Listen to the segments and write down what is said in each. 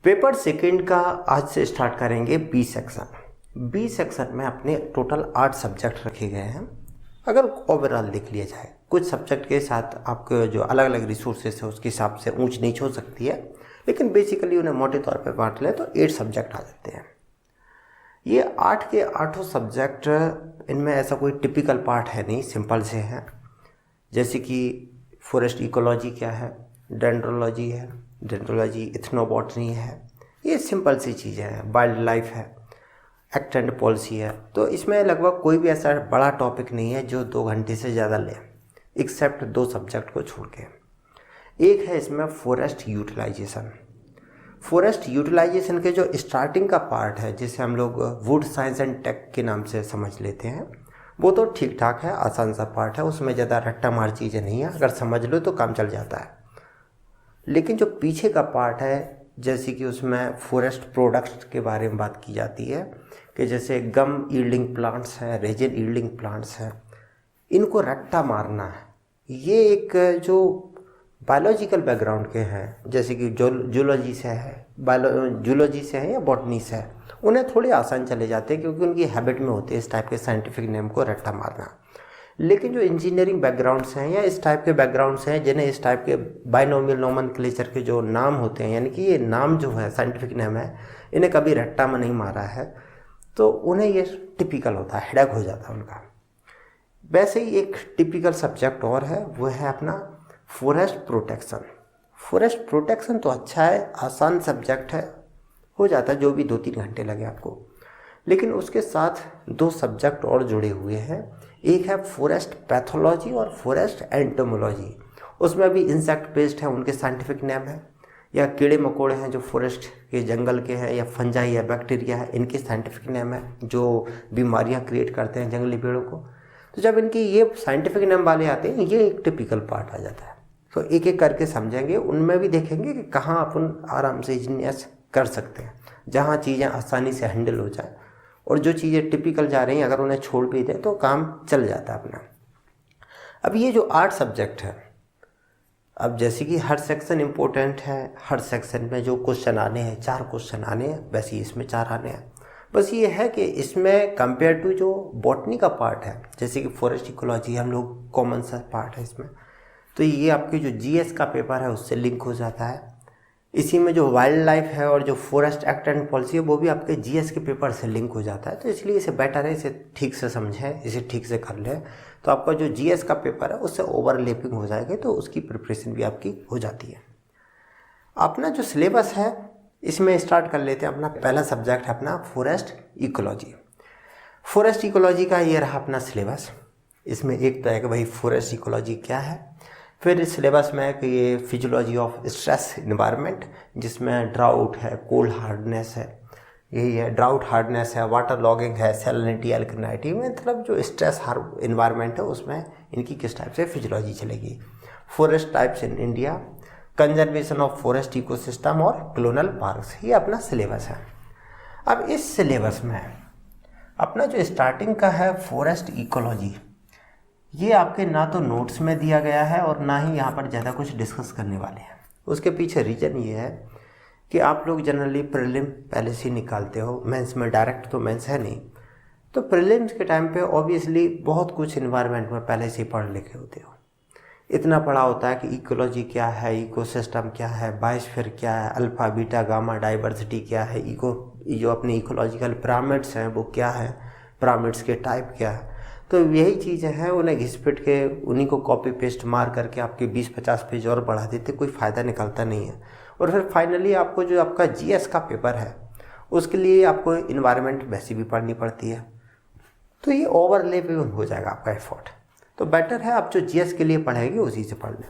Paper second का आज से स्टार्ट करेंगे बी सेक्शन। बी सेक्शन में अपने टोटल 8 सब्जेक्ट रखे गए हैं। अगर ओवरऑल देख लिया जाए, कुछ सब्जेक्ट के साथ आपके जो अलग अलग रिसोर्सेस है उसके हिसाब से ऊंच नीच हो सकती है, लेकिन बेसिकली उन्हें मोटे तौर पे बांट लें तो 8 सब्जेक्ट आ जाते हैं। ये 8 के 8 सब्जेक्ट, इनमें ऐसा कोई टिपिकल पार्ट है नहीं, सिंपल से हैं। जैसे कि फॉरेस्ट इकोलॉजी क्या है, डेंड्रोलॉजी है, डेंड्रोलॉजी इथनोबॉटनी है, ये सिंपल सी चीज़ें हैं। वाइल्ड लाइफ है, एक्ट एंड पॉलिसी है। तो इसमें लगभग कोई भी ऐसा बड़ा टॉपिक नहीं है जो 2 घंटे से ज़्यादा ले, एक्सेप्ट 2 सब्जेक्ट को छोड़ के। एक है इसमें फॉरेस्ट यूटिलाइजेशन। फॉरेस्ट यूटिलाइजेशन के जो स्टार्टिंग का पार्ट है, जिसे हम लोग वुड साइंस एंड टेक के नाम से समझ लेते हैं, वो तो ठीक ठाक है, आसान सा पार्ट है, उसमें ज़्यादा रट्टा मार चीज़ें नहीं है, अगर समझ लो तो काम चल जाता है। लेकिन जो पीछे का पार्ट है, जैसे कि उसमें फॉरेस्ट प्रोडक्ट्स के बारे में बात की जाती है कि जैसे गम ईल्डिंग प्लांट्स हैं, रेजिन ईल्डिंग प्लांट्स हैं, इनको रट्टा मारना है। ये एक जो बायोलॉजिकल बैकग्राउंड के हैं, जैसे कि जूलॉजी से है, जूलॉजी से है या बॉटनी से है, उन्हें थोड़े आसान चले जाते हैं क्योंकि उनकी हैबिट में होते हैं इस टाइप के साइंटिफिक नेम को रट्टा मारना। लेकिन जो इंजीनियरिंग बैकग्राउंड्स हैं या इस टाइप के बैकग्राउंड्स हैं, जिन्हें इस टाइप के बाइनोमियल नोमेनक्लेचर के जो नाम होते हैं, यानी कि ये नाम जो है साइंटिफिक नेम है, इन्हें कभी रट्टा में नहीं मारा है, तो उन्हें ये टिपिकल होता है, हेडेक हो जाता है उनका। वैसे ही एक टिपिकल सब्जेक्ट और है, वो है अपना फॉरेस्ट प्रोटेक्शन। फॉरेस्ट प्रोटेक्शन तो अच्छा है, आसान सब्जेक्ट है, हो जाता है, जो भी 2-3 घंटे लगे आपको। लेकिन उसके साथ 2 सब्जेक्ट और जुड़े हुए हैं। एक है फॉरेस्ट पैथोलॉजी और फॉरेस्ट एंटोमोलॉजी। उसमें भी इंसेक्ट पेस्ट है, उनके साइंटिफिक नेम है, या कीड़े मकोड़े हैं जो फॉरेस्ट के जंगल के हैं, या फंजाई या बैक्टीरिया है, इनके साइंटिफिक नेम है, जो बीमारियां क्रिएट करते हैं जंगली पेड़ों को। तो जब इनकी ये साइंटिफिक नेम वाले आते हैं, ये एक टिपिकल पार्ट आ जाता है। तो एक एक करके समझेंगे, उनमें भी देखेंगे कि कहाँ अपन आराम से इंजीनियर्स कर सकते हैं, जहाँ चीज़ें आसानी से हैंडल हो जाए, और जो चीज़ें टिपिकल जा रही हैं अगर उन्हें छोड़ भी दें तो काम चल जाता है अपना। अब ये जो 8 सब्जेक्ट है, अब जैसे कि हर सेक्शन इम्पोर्टेंट है, हर सेक्शन में जो क्वेश्चन आने हैं, 4 क्वेश्चन आने हैं, वैसे ही इसमें 4 आने हैं। बस ये है कि इसमें कंपेयर टू जो बॉटनी का पार्ट है, जैसे कि फॉरेस्ट इकोलॉजी हम लोग कॉमन सा पार्ट है इसमें, तो ये आपके जो जीएस का पेपर है उससे लिंक हो जाता है। इसी में जो वाइल्ड लाइफ है और जो फॉरेस्ट एक्ट एंड पॉलिसी है, वो भी आपके जीएस के पेपर से लिंक हो जाता है। तो इसलिए इसे बेटर है, इसे ठीक से समझें, इसे ठीक से कर लें, तो आपका जो जीएस का पेपर है उससे ओवरलैपिंग हो जाएगी, तो उसकी प्रिपरेशन भी आपकी हो जाती है। अपना जो सिलेबस है इसमें स्टार्ट कर लेते हैं। अपना पहला सब्जेक्ट है अपना फॉरेस्ट इकोलॉजी। फॉरेस्ट इकोलॉजी का ये रहा अपना सिलेबस। इसमें एक तो है कि भाई फॉरेस्ट इकोलॉजी क्या है, फिर इस सिलेबस में है कि ये फिजियोलॉजी ऑफ स्ट्रेस इन्वायरमेंट, जिसमें ड्राउट है, कोल्ड हार्डनेस है, यही है, ड्राउट हार्डनेस है, वाटर लॉगिंग है, सैलिनिटी, एल्कलिनिटी, मतलब जो स्ट्रेस इन्वायरमेंट है उसमें इनकी किस टाइप से फिजियोलॉजी चलेगी। Forest types in India, conservation of forest ecosystem और क्लोनल पार्क्स, ये अपना सिलेबस है। अब इस सिलेबस में अपना जो स्टार्टिंग का है फॉरेस्ट इकोलॉजी, ये आपके ना तो नोट्स में दिया गया है और ना ही यहाँ पर ज़्यादा कुछ डिस्कस करने वाले हैं। उसके पीछे रीज़न ये है कि आप लोग जनरली प्रीलिम पहले से निकालते हो, मेंस में डायरेक्ट तो मेंस है नहीं, तो प्रीलिम्स के टाइम पे ऑब्वियसली बहुत कुछ इन्वायरमेंट में पहले से ही पढ़ लिखे होते हो। इतना पढ़ा होता है कि इकोलॉजी क्या है, इकोसिस्टम क्या है, बायोस्फीयर क्या है, अल्फा बीटा गामा डाइवर्सिटी क्या है, जो अपने इकोलॉजिकल पिरामिड्स हैं वो क्या है, पिरामिड्स के टाइप क्या है। तो यही चीज़ें हैं, उन्हें घिस-पिट के उन्हीं को कॉपी पेस्ट मार करके आपके 20-50 पेज और बढ़ा देते, कोई फ़ायदा निकलता नहीं है। और फिर फाइनली आपको जो आपका जीएस का पेपर है उसके लिए आपको इन्वायरमेंट वैसे भी पढ़नी पड़ती है, तो ये ओवरलैपिंग हो जाएगा आपका एफर्ट। तो बेटर है आप जो जीएस के लिए पढ़ेंगे उसी से पढ़ लें।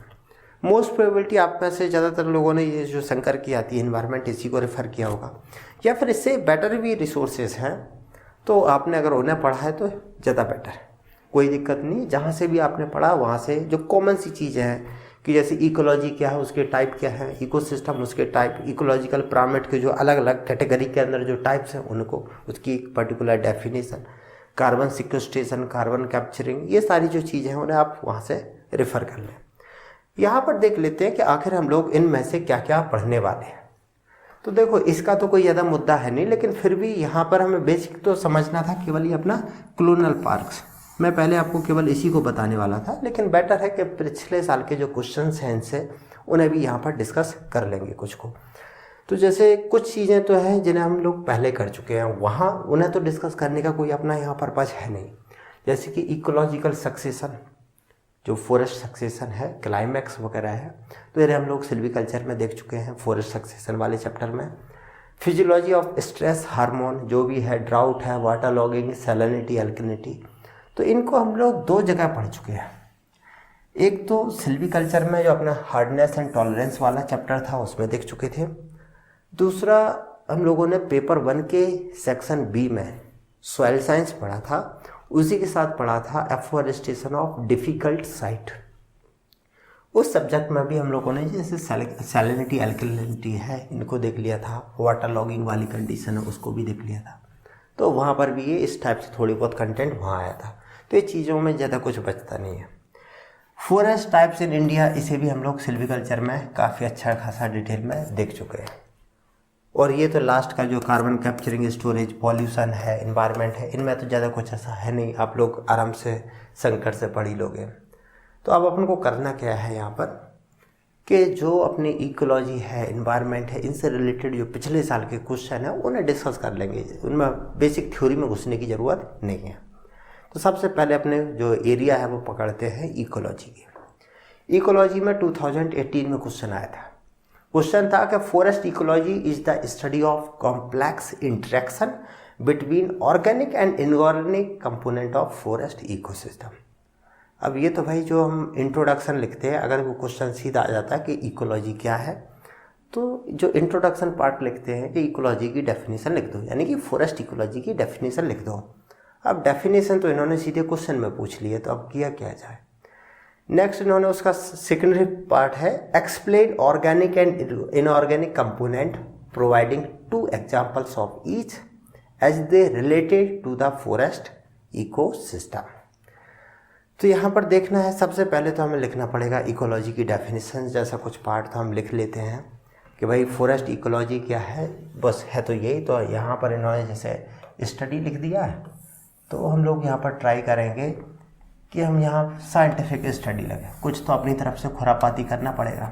मोस्ट प्रोबेबिलिटी आप में से ज़्यादातर लोगों ने ये जो शंकर की आती है इन्वायरमेंट, इसी को रेफ़र किया होगा, या फिर इससे बेटर भी रिसोर्सेज हैं, तो आपने अगर उन्हें पढ़ा है तो ज़्यादा बेटर है, कोई दिक्कत नहीं। जहाँ से भी आपने पढ़ा वहाँ से जो कॉमन सी चीज़ें हैं कि जैसे इकोलॉजी क्या है, उसके टाइप क्या है, इकोसिस्टम उसके टाइप, इकोलॉजिकल पिरामिड के जो अलग अलग कैटेगरी के अंदर जो टाइप्स हैं उनको, उसकी एक particular definition, carbon sequestration, carbon capturing, ये सारी जो चीज़ें हैं उन्हें आप वहाँ से रेफ़र कर लें। यहाँ पर देख लेते हैं कि आखिर हम लोग इनमें से क्या क्या पढ़ने वाले हैं। तो देखो इसका तो कोई ज़्यादा मुद्दा है नहीं, लेकिन फिर भी यहाँ पर हमें बेसिक तो समझना था केवल ये अपना कॉलोनियल पार्क्स। मैं पहले आपको केवल इसी को बताने वाला था, लेकिन बेटर है कि पिछले साल के जो क्वेश्चंस हैं इनसे उन्हें भी यहाँ पर डिस्कस कर लेंगे कुछ को। तो जैसे कुछ चीज़ें तो हैं जिन्हें हम लोग पहले कर चुके हैं, वहाँ उन्हें तो डिस्कस करने का कोई अपना यहाँ पर्पज है नहीं। जैसे कि इकोलॉजिकल सक्सेशन, जो फॉरेस्ट सक्सेशन है, क्लाइमैक्स वगैरह है, तो ये हम लोग सिल्वीकल्चर में देख चुके हैं फॉरेस्ट सक्सेशन वाले चैप्टर में। फिजियोलॉजी ऑफ स्ट्रेस हार्मोन जो भी है, ड्राउट है, वाटर लॉगिंग, सैलिनिटी, अल्कलिनिटी, तो इनको हम लोग 2 जगह पढ़ चुके हैं। एक तो सिल्वीकल्चर में जो अपना हार्डनेस एंड टॉलरेंस वाला चैप्टर था उसमें देख चुके थे। दूसरा हम लोगों ने पेपर 1 के सेक्शन बी में सॉइल साइंस पढ़ा था, उसी के साथ पढ़ा था एफोरेस्टेशन ऑफ डिफ़िकल्ट साइट। उस सब्जेक्ट में भी हम लोगों ने जैसे सैलिनिटी, अल्कलिनिटी है, इनको देख लिया था। वाटर लॉगिंग वाली कंडीशन है उसको भी देख लिया था। तो वहाँ पर भी ये इस टाइप से थोड़ी बहुत कंटेंट वहाँ आया था। तो ये चीज़ों में ज़्यादा कुछ बचता नहीं है। फॉरेस्ट टाइप्स इन इंडिया, इसे भी हम लोग सिल्वीकल्चर में काफ़ी अच्छा खासा डिटेल में देख चुके हैं। और ये तो लास्ट का जो कार्बन कैप्चरिंग, स्टोरेज, पॉल्यूशन है, इन्वायरमेंट है, इनमें तो ज़्यादा कुछ ऐसा है नहीं, आप लोग आराम से संकट से पढ़ ही लोगे। तो अब अपन को करना क्या है यहाँ पर कि जो अपनी इकोलॉजी है, इन्वायरमेंट है, इनसे रिलेटेड जो पिछले साल के क्वेश्चन है उन्हें डिस्कस कर लेंगे। उनमें बेसिक थ्योरी में घुसने की ज़रूरत नहीं है। तो सबसे पहले अपने जो एरिया है वो पकड़ते हैं इकोलॉजी की। इकोलॉजी में 2018 में क्वेश्चन आया था। क्वेश्चन था कि forest ecology is the study of complex interaction between organic and inorganic component of forest ecosystem. अब ये तो भाई जो हम इंट्रोडक्शन लिखते हैं, अगर वो क्वेश्चन सीधा आ जाता है कि इकोलॉजी क्या है, तो जो इंट्रोडक्शन पार्ट लिखते हैं कि इकोलॉजी की डेफिनेशन लिख दो, यानी कि फॉरेस्ट इकोलॉजी की डेफिनेशन लिख दो। अब डेफिनेशन तो इन्होंने सीधे क्वेश्चन में पूछ ली है, तो अब किया क्या जाए। नेक्स्ट इन्होंने उसका सेकेंडरी पार्ट है explain organic and inorganic component providing 2 examples of each as they related to the forest ecosystem. तो यहाँ पर देखना है, सबसे पहले तो हमें लिखना पड़ेगा इकोलॉजी की डेफिनेशन जैसा कुछ पार्ट तो हम लिख लेते हैं कि भाई फॉरेस्ट इकोलॉजी क्या है, बस है तो यही। तो यहाँ पर इन्होंने जैसे स्टडी लिख दिया है, तो हम लोग यहाँ पर ट्राई करेंगे कि हम यहाँ साइंटिफिक स्टडी लगे, कुछ तो अपनी तरफ से खुरापाती करना पड़ेगा।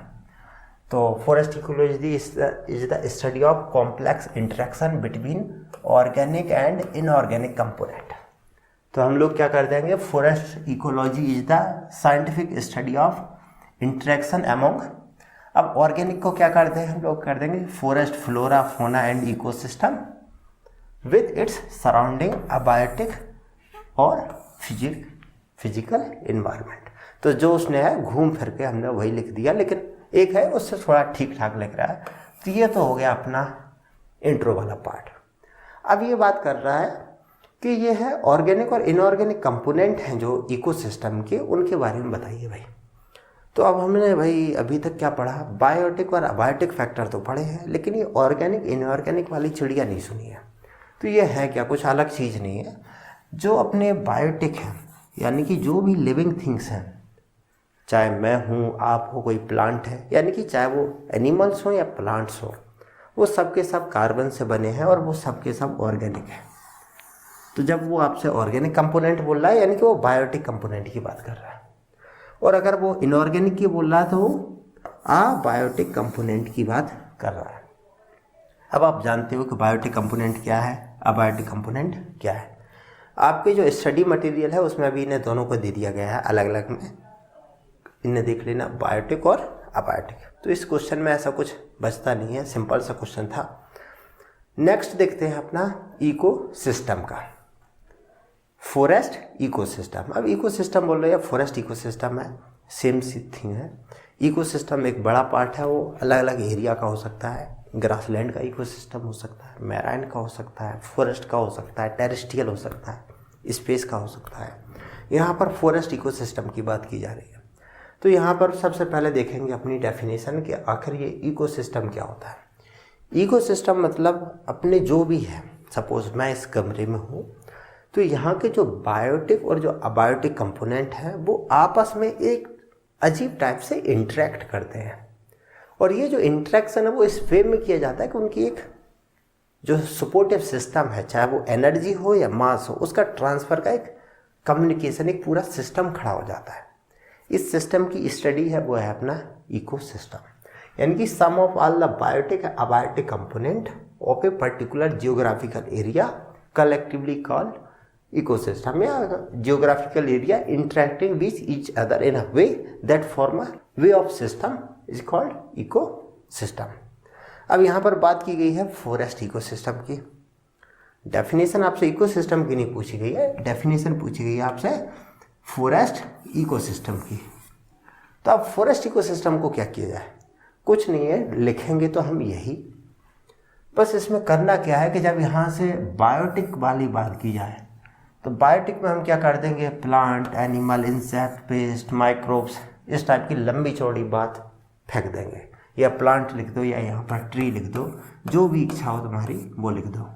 तो forest ecology is the study of complex interaction between organic and inorganic component. तो हम लोग क्या कर देंगे, forest ecology is the scientific study of interaction among. अब ऑर्गेनिक को क्या कर दें, हम लोग कर देंगे फॉरेस्ट फ्लोरा, फोना and ecosystem with its surrounding abiotic और फिजिकल इन्वायरमेंट। तो जो उसने है घूम फिर के हमने वही लिख दिया, लेकिन एक है उससे थोड़ा ठीक ठाक लिख रहा है। तो ये तो हो गया अपना इंट्रो वाला पार्ट। अब ये बात कर रहा है कि ये है ऑर्गेनिक और इनऑर्गेनिक कंपोनेंट हैं जो इकोसिस्टम के, उनके बारे में बताइए भाई। तो अब हमने भाई अभी तक क्या पढ़ा, बायोटिक और अबायोटिक फैक्टर तो पढ़े हैं, लेकिन ये ऑर्गेनिक इनऑर्गेनिक वाली चिड़िया नहीं सुनी है। तो ये है क्या, कुछ अलग चीज़ नहीं है। जो अपने बायोटिक हैं, यानी कि जो भी लिविंग थिंग्स हैं, चाहे मैं हूँ, आप हो, कोई प्लांट है, यानी कि चाहे वो एनिमल्स हो या प्लांट्स हो, वो सब के सब कार्बन से बने हैं और वो सब के सब ऑर्गेनिक है। तो जब वो आपसे ऑर्गेनिक कंपोनेंट बोल रहा है, यानी कि वो बायोटिक कंपोनेंट की बात कर रहा है। और अगर वो इनऑर्गेनिक की बोल रहा है तो वो अबायोटिक कंपोनेंट की बात कर रहा है। अब आप जानते हो कि बायोटिक कंपोनेंट क्या है, अबायोटिक कंपोनेंट क्या है। आपके जो स्टडी मटेरियल है उसमें अभी इन्हें दोनों को दे दिया गया है अलग अलग में, इन्हें देख लेना, बायोटिक और अबायोटिक। तो इस क्वेश्चन में ऐसा कुछ बचता नहीं है, सिंपल सा क्वेश्चन था। नेक्स्ट देखते हैं अपना इकोसिस्टम का, फॉरेस्ट इकोसिस्टम। अब इकोसिस्टम बोल रहे हैं, फॉरेस्ट इकोसिस्टम है, सेम सी थिंग है। इकोसिस्टम एक बड़ा पार्ट है, वो अलग अलग एरिया का हो सकता है। ग्रासलैंड का इकोसिस्टम हो सकता है, मैराइन का हो सकता है, फॉरेस्ट का हो सकता है, टेरेस्ट्रियल हो सकता है, स्पेस का हो सकता है। यहाँ पर फॉरेस्ट इकोसिस्टम की बात की जा रही है। तो यहाँ पर सबसे पहले देखेंगे अपनी डेफिनेशन कि आखिर ये इकोसिस्टम क्या होता है। इकोसिस्टम मतलब अपने जो भी है, सपोज मैं इस कमरे में हूँ, तो यहाँ के जो बायोटिक और जो अबायोटिक कंपोनेंट हैं वो आपस में एक अजीब टाइप से इंटरेक्ट करते हैं और ये जो इंटरेक्शन है वो इस वे में किया जाता है कि उनकी एक जो सपोर्टिव सिस्टम है, चाहे वो एनर्जी हो या मास हो, उसका ट्रांसफ़र का एक कम्युनिकेशन, एक पूरा सिस्टम खड़ा हो जाता है। इस सिस्टम की स्टडी है वो है अपना इकोसिस्टम, यानी कि sum of all the biotic abiotic component of a particular geographical area collectively called ecosystem, या geographical area interacting with each other in a way that form a way of system is called ecosystem. अब यहाँ पर बात की गई है forest ecosystem की। Definition आपसे इकोसिस्टम की नहीं पूछी गई है, डेफिनेशन पूछी गई है आपसे फॉरेस्ट इकोसिस्टम की। तो अब फॉरेस्ट इकोसिस्टम को क्या किया जाए, कुछ नहीं है, लिखेंगे तो हम यही, बस इसमें करना क्या है कि जब यहाँ से बायोटिक वाली बात की जाए तो बायोटिक में हम क्या कर देंगे, plant, animal, insect, paste, microbes, इस टाइप की लंबी चौड़ी बात फेंक देंगे, या प्लांट लिख दो या यहाँ पर ट्री लिख दो, जो भी इच्छा हो तुम्हारी वो लिख दो।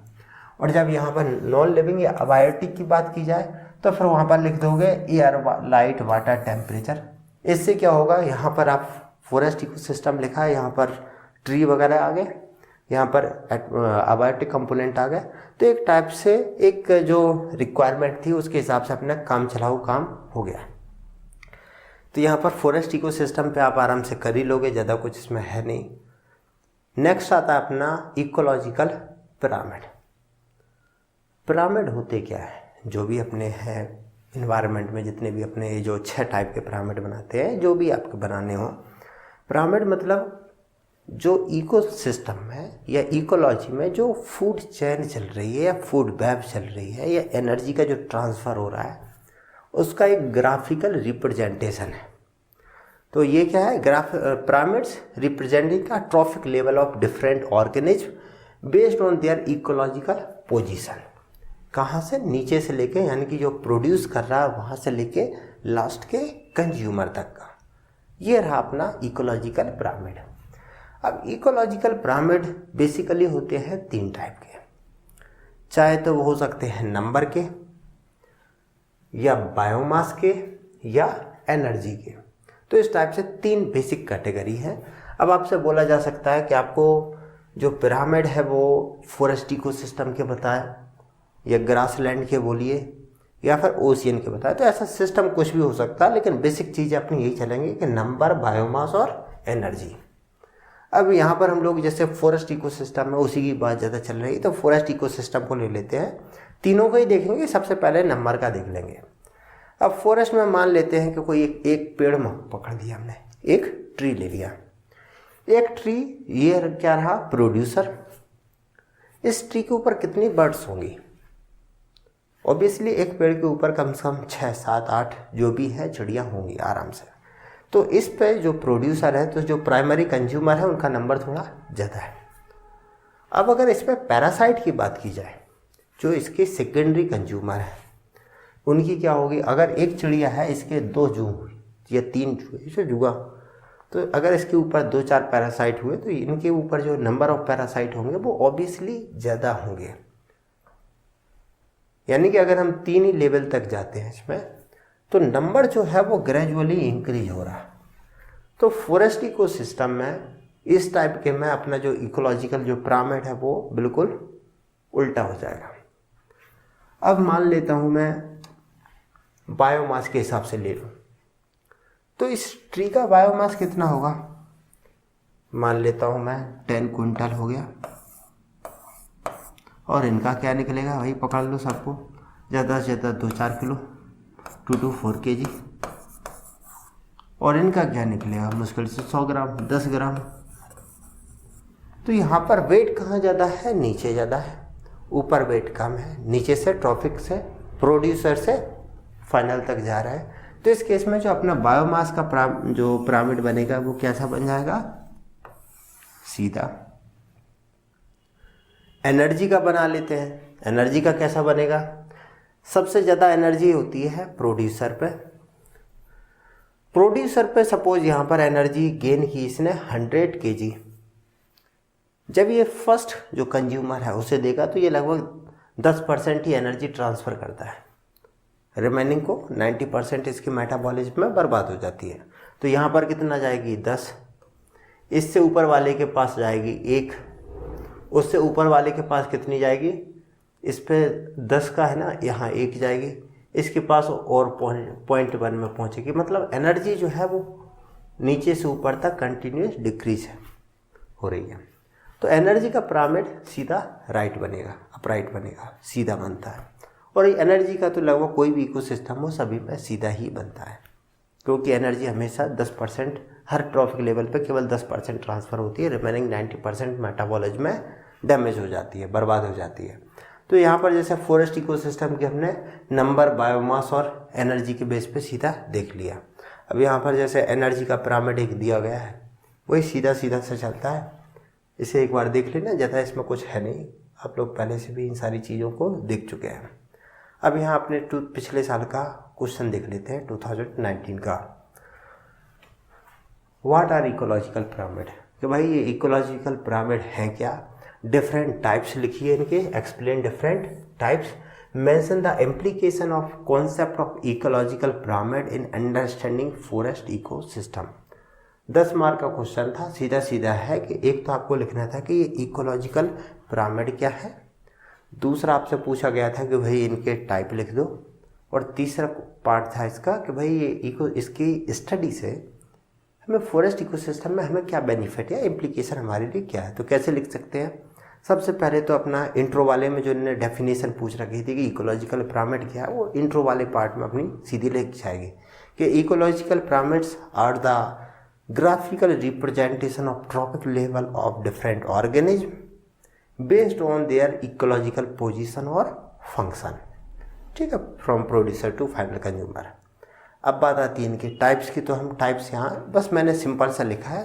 और जब यहाँ पर नॉन लिविंग या अबायोटिक की बात की जाए तो फिर वहाँ पर लिख दोगे एयर, लाइट, वाटर, टेम्परेचर। इससे क्या होगा, यहाँ पर आप फॉरेस्ट इकोसिस्टम लिखा है, यहाँ पर ट्री वगैरह आ गए, यहाँ पर अबायोटिक कंपोनेंट आ गए, तो एक टाइप से एक जो रिक्वायरमेंट थी उसके हिसाब से अपना काम चलाऊ काम हो गया। तो यहाँ पर फॉरेस्ट इकोसिस्टम पे आप आराम से कर ही लोगे, ज़्यादा कुछ इसमें है नहीं। नेक्स्ट आता है अपना इकोलॉजिकल पिरामिड। पिरामिड होते क्या है, जो भी अपने हैं इन्वायरमेंट में जितने भी अपने जो 6 टाइप के पिरामिड बनाते हैं, जो भी आपके बनाने हो, पिरामिड मतलब जो इकोसिस्टम है या इकोलॉजी में जो फूड चेन चल रही है या फूड वेब चल रही है या एनर्जी का जो ट्रांसफ़र हो रहा है, उसका एक ग्राफिकल रिप्रेजेंटेशन है। तो ये क्या है, पिरामिड्स रिप्रेजेंटिंग का traffic level of different organism based on their ecological position. कहाँ से, नीचे से लेके, यानी कि जो प्रोड्यूस कर रहा है वहाँ से लेके लास्ट के कंज्यूमर तक का, ये रहा अपना इकोलॉजिकल पिरामिड। अब इकोलॉजिकल पिरामिड बेसिकली होते हैं 3 टाइप के, चाहे तो वो हो सकते हैं नंबर के, या बायोमास के, या एनर्जी के। तो इस टाइप से 3 बेसिक कैटेगरी है। अब आपसे बोला जा सकता है कि आपको जो पिरामिड है वो फॉरेस्ट इकोसिस्टम के बताए, या ग्रासलैंड के बोलिए, या फिर ओशियन के बताए। तो ऐसा सिस्टम कुछ भी हो सकता है, लेकिन बेसिक चीज़ें अपनी यही चलेंगी कि नंबर, बायोमास और एनर्जी। अब यहाँ पर हम लोग जैसे फॉरेस्ट इकोसिस्टम में उसी की बात ज़्यादा चल रही है, तो फॉरेस्ट इकोसिस्टम को ले लेते हैं, तीनों को ही देखेंगे। सबसे पहले नंबर का देख लेंगे। अब फॉरेस्ट में मान लेते हैं कि कोई एक पेड़ में पकड़ लिया हमने, एक ट्री ले लिया। एक ट्री, ये क्या रहा, प्रोड्यूसर। इस ट्री के ऊपर कितनी बर्ड्स होंगी, ऑब्वियसली एक पेड़ के ऊपर कम से कम 6, 7, 8 जो भी है चिड़िया होंगी आराम से। तो इस पे जो प्रोड्यूसर है, तो जो प्राइमरी कंज्यूमर है, उनका नंबर थोड़ा ज़्यादा है। अब अगर इस पे पैरासाइट की बात की जाए, जो इसके सेकेंडरी कंज्यूमर है, उनकी क्या होगी। अगर एक चिड़िया है, इसके 2 जूँ या 3 जूँ जुआ, तो अगर इसके ऊपर 2-4 पैरासाइट हुए तो इनके ऊपर जो नंबर ऑफ पैरासाइट होंगे वो ऑब्वियसली ज़्यादा होंगे। यानी कि अगर हम 3 ही लेवल तक जाते हैं इसमें, तो नंबर जो है वो ग्रेजुअली इंक्रीज हो रहा है। तो फॉरेस्ट इकोसिस्टम में इस टाइप के में अपना जो इकोलॉजिकल जो पिरामिड है वो बिल्कुल उल्टा हो जाएगा। अब मान लेता हूँ मैं बायोमास के हिसाब से ले लूँ, तो इस ट्री का बायोमास कितना होगा, मान लेता हूँ मैं 10 क्विंटल हो गया। और इनका क्या निकलेगा भाई, पकड़ लो सबको, ज़्यादा से ज़्यादा 2-4 किलो, 2 to 4 kg। और इनका क्या निकलेगा, मुश्किल से 100 ग्राम, 10 ग्राम। तो यहाँ पर वेट कहाँ ज़्यादा है, नीचे ज़्यादा है, ऊपर वेट कम है, नीचे से ट्रॉफिक से प्रोड्यूसर से फाइनल तक जा रहा है। तो इस केस में जो अपना बायोमास का जो पिरामिड बनेगा वो कैसा बन जाएगा, सीधा। एनर्जी का बना लेते हैं। एनर्जी का कैसा बनेगा, सबसे ज़्यादा एनर्जी होती है प्रोड्यूसर पे। प्रोड्यूसर पे सपोज यहाँ पर एनर्जी गेन की इसने 100 kg। जब ये फर्स्ट जो कंज्यूमर है उसे देगा तो ये लगभग 10% ही एनर्जी ट्रांसफ़र करता है, रिमेनिंग को 90% इसकी मेटाबॉलिज्म में बर्बाद हो जाती है। तो यहाँ पर कितना जाएगी, 10। इससे ऊपर वाले के पास जाएगी 1, उससे ऊपर वाले के पास कितनी जाएगी, इस पे 10 का है ना, यहाँ 1 जाएगी, इसके पास और पॉइंट 1 में पहुँचेगी। मतलब एनर्जी जो है वो नीचे से ऊपर तक कंटिन्यूस डिक्रीज हो रही है। तो एनर्जी का पिरामिड सीधा राइट बनेगा, अपराइट बनेगा, सीधा बनता है। और ये एनर्जी का तो लगभग कोई भी इकोसिस्टम हो सभी में सीधा ही बनता है, क्योंकि एनर्जी हमेशा 10% हर ट्रॉफिक लेवल पे केवल 10% ट्रांसफ़र होती है, रिमेनिंग 90% मेटाबॉलिज्म में डैमेज हो जाती है, बर्बाद हो जाती है। तो यहाँ पर जैसे फॉरेस्ट इकोसिस्टम के हमने नंबर, बायोमास और एनर्जी के बेस पे सीधा देख लिया। अब यहाँ पर जैसे एनर्जी का पिरामिड एक दिया गया है, वही सीधा सीधा से चलता है। इसे एक बार देख लेना, ज़्यादा इसमें कुछ है नहीं, आप लोग पहले से भी इन सारी चीज़ों को देख चुके हैं। अब यहाँ अपने पिछले साल का क्वेश्चन देख लेते हैं 2019 का। व्हाट आर इकोलॉजिकल पिरामिड, कि भाई ये इकोलॉजिकल पिरामिड हैं क्या, डिफरेंट टाइप्स लिखिए इनके, explain different types, mention the implication of concept of ecological pyramid in understanding forest ecosystem. 10 mark का क्वेश्चन था, सीधा सीधा है कि एक तो आपको लिखना था कि ये इकोलॉजिकल पिरामिड क्या है, दूसरा आपसे पूछा गया था कि भाई इनके टाइप लिख दो, और तीसरा पार्ट था इसका कि भाई ये इसकी स्टडी से हमें फॉरेस्ट इकोसिस्टम में हमें क्या बेनिफिट या इम्प्लीकेशन हमारे लिए क्या है। तो कैसे लिख सकते हैं, सबसे पहले तो अपना इंट्रो वाले में जो इन्होंने डेफिनेशन पूछ रखी थी कि इकोलॉजिकल पिरामिड क्या है, वो इंट्रो वाले पार्ट में अपनी सीधी लिख जाएगी कि ecological pyramids are the graphical representation of trophic level of different organism based on their ecological position और फंक्शन। ठीक है, from producer to final consumer. अब बात आती है इनके टाइप्स की, तो हम टाइप्स यहाँ बस मैंने सिंपल सा लिखा है।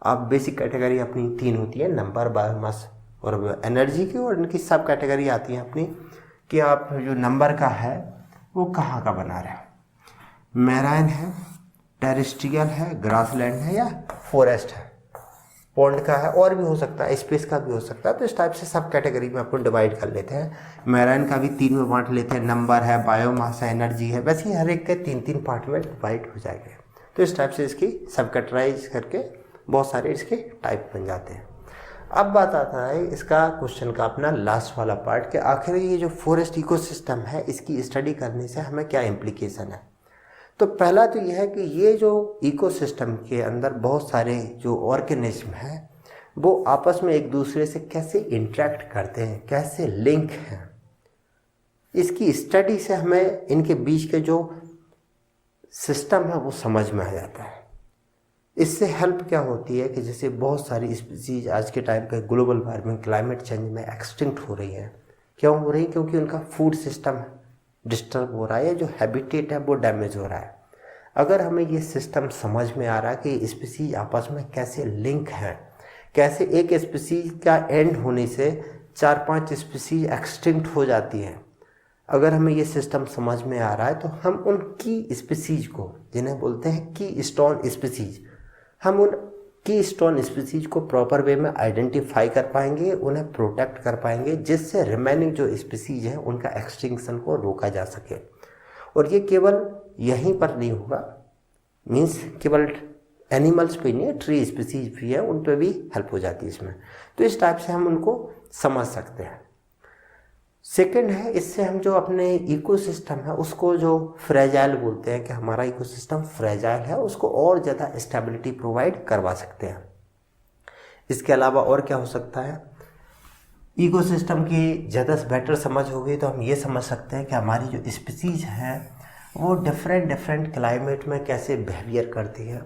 आप बेसिक कैटेगरी अपनी 3 होती है, नंबर, बायोमास और एनर्जी की, और इनकी सब कैटेगरी आती है अपनी कि आप जो नंबर का है वो कहाँ का बना रहे हैं, मैराइन है, टेरेस्ट्रियल है, ग्रासलैंड है या फॉरेस्ट है, पॉन्ड का है, और भी हो सकता है, स्पेस का भी हो सकता है। तो इस टाइप से सब कैटेगरी में अपन डिवाइड कर लेते हैं। मैराइन का भी 3 में बांट लेते हैं, नंबर है, बायोमास है, एनर्जी है, वैसे ही हर एक के 3-3 पार्ट में डिवाइड हो जाएंगे। तो इस टाइप से इसकी सब कैटेगराइज करके बहुत सारे इसके टाइप बन जाते हैं। अब बात आता है इसका क्वेश्चन का अपना लास्ट वाला पार्ट कि आखिर ये जो फॉरेस्ट इकोसिस्टम है इसकी स्टडी करने से हमें क्या इम्प्लीकेशन है। तो पहला तो यह है कि ये जो इकोसिस्टम के अंदर बहुत सारे जो ऑर्गेनिज्म हैं वो आपस में एक दूसरे से कैसे इंटरेक्ट करते हैं, कैसे लिंक हैं, इसकी स्टडी से हमें इनके बीच के जो सिस्टम है वो समझ में आ जाता है। इससे हेल्प क्या होती है कि जैसे बहुत सारी स्पीसीज आज के टाइम पे ग्लोबल वार्मिंग, क्लाइमेट चेंज में एक्सटिंक्ट हो रही है। क्यों हो रही है? क्योंकि उनका फूड सिस्टम डिस्टर्ब हो रहा है, जो हैबिटेट है वो डैमेज हो रहा है। अगर हमें ये सिस्टम समझ में आ रहा है कि स्पीसीज आपस में कैसे लिंक हैं, कैसे एक स्पीसीज का एंड होने से 4-5 स्पीसीज एक्सटिंक्ट हो जाती हैं, अगर हमें ये सिस्टम समझ में आ रहा है तो हम उन की स्पीसीज को, जिन्हें बोलते हैं की स्टोन स्पीसीज, हम उन की स्टोन स्पीसीज को प्रॉपर वे में आइडेंटिफाई कर पाएंगे, उन्हें प्रोटेक्ट कर पाएंगे, जिससे रिमेनिंग जो स्पीसीज हैं उनका एक्सटिंक्शन को रोका जा सके। और ये केवल यहीं पर नहीं होगा, मीन्स केवल एनिमल्स पे नहीं है, ट्री स्पीसीज भी है, उन पे भी हेल्प हो जाती है इसमें। तो इस टाइप से हम उनको समझ सकते हैं। सेकंड है, इससे हम जो अपने इकोसिस्टम है उसको जो फ्रेजाइल बोलते हैं कि हमारा इकोसिस्टम फ्रेजाइल है, उसको और ज़्यादा स्टेबिलिटी प्रोवाइड करवा सकते हैं। इसके अलावा और क्या हो सकता है, इकोसिस्टम की ज़्यादा बेटर समझ होगी तो हम ये समझ सकते हैं कि हमारी जो स्पीसीज हैं वो डिफरेंट क्लाइमेट में कैसे बिहेवियर करती है,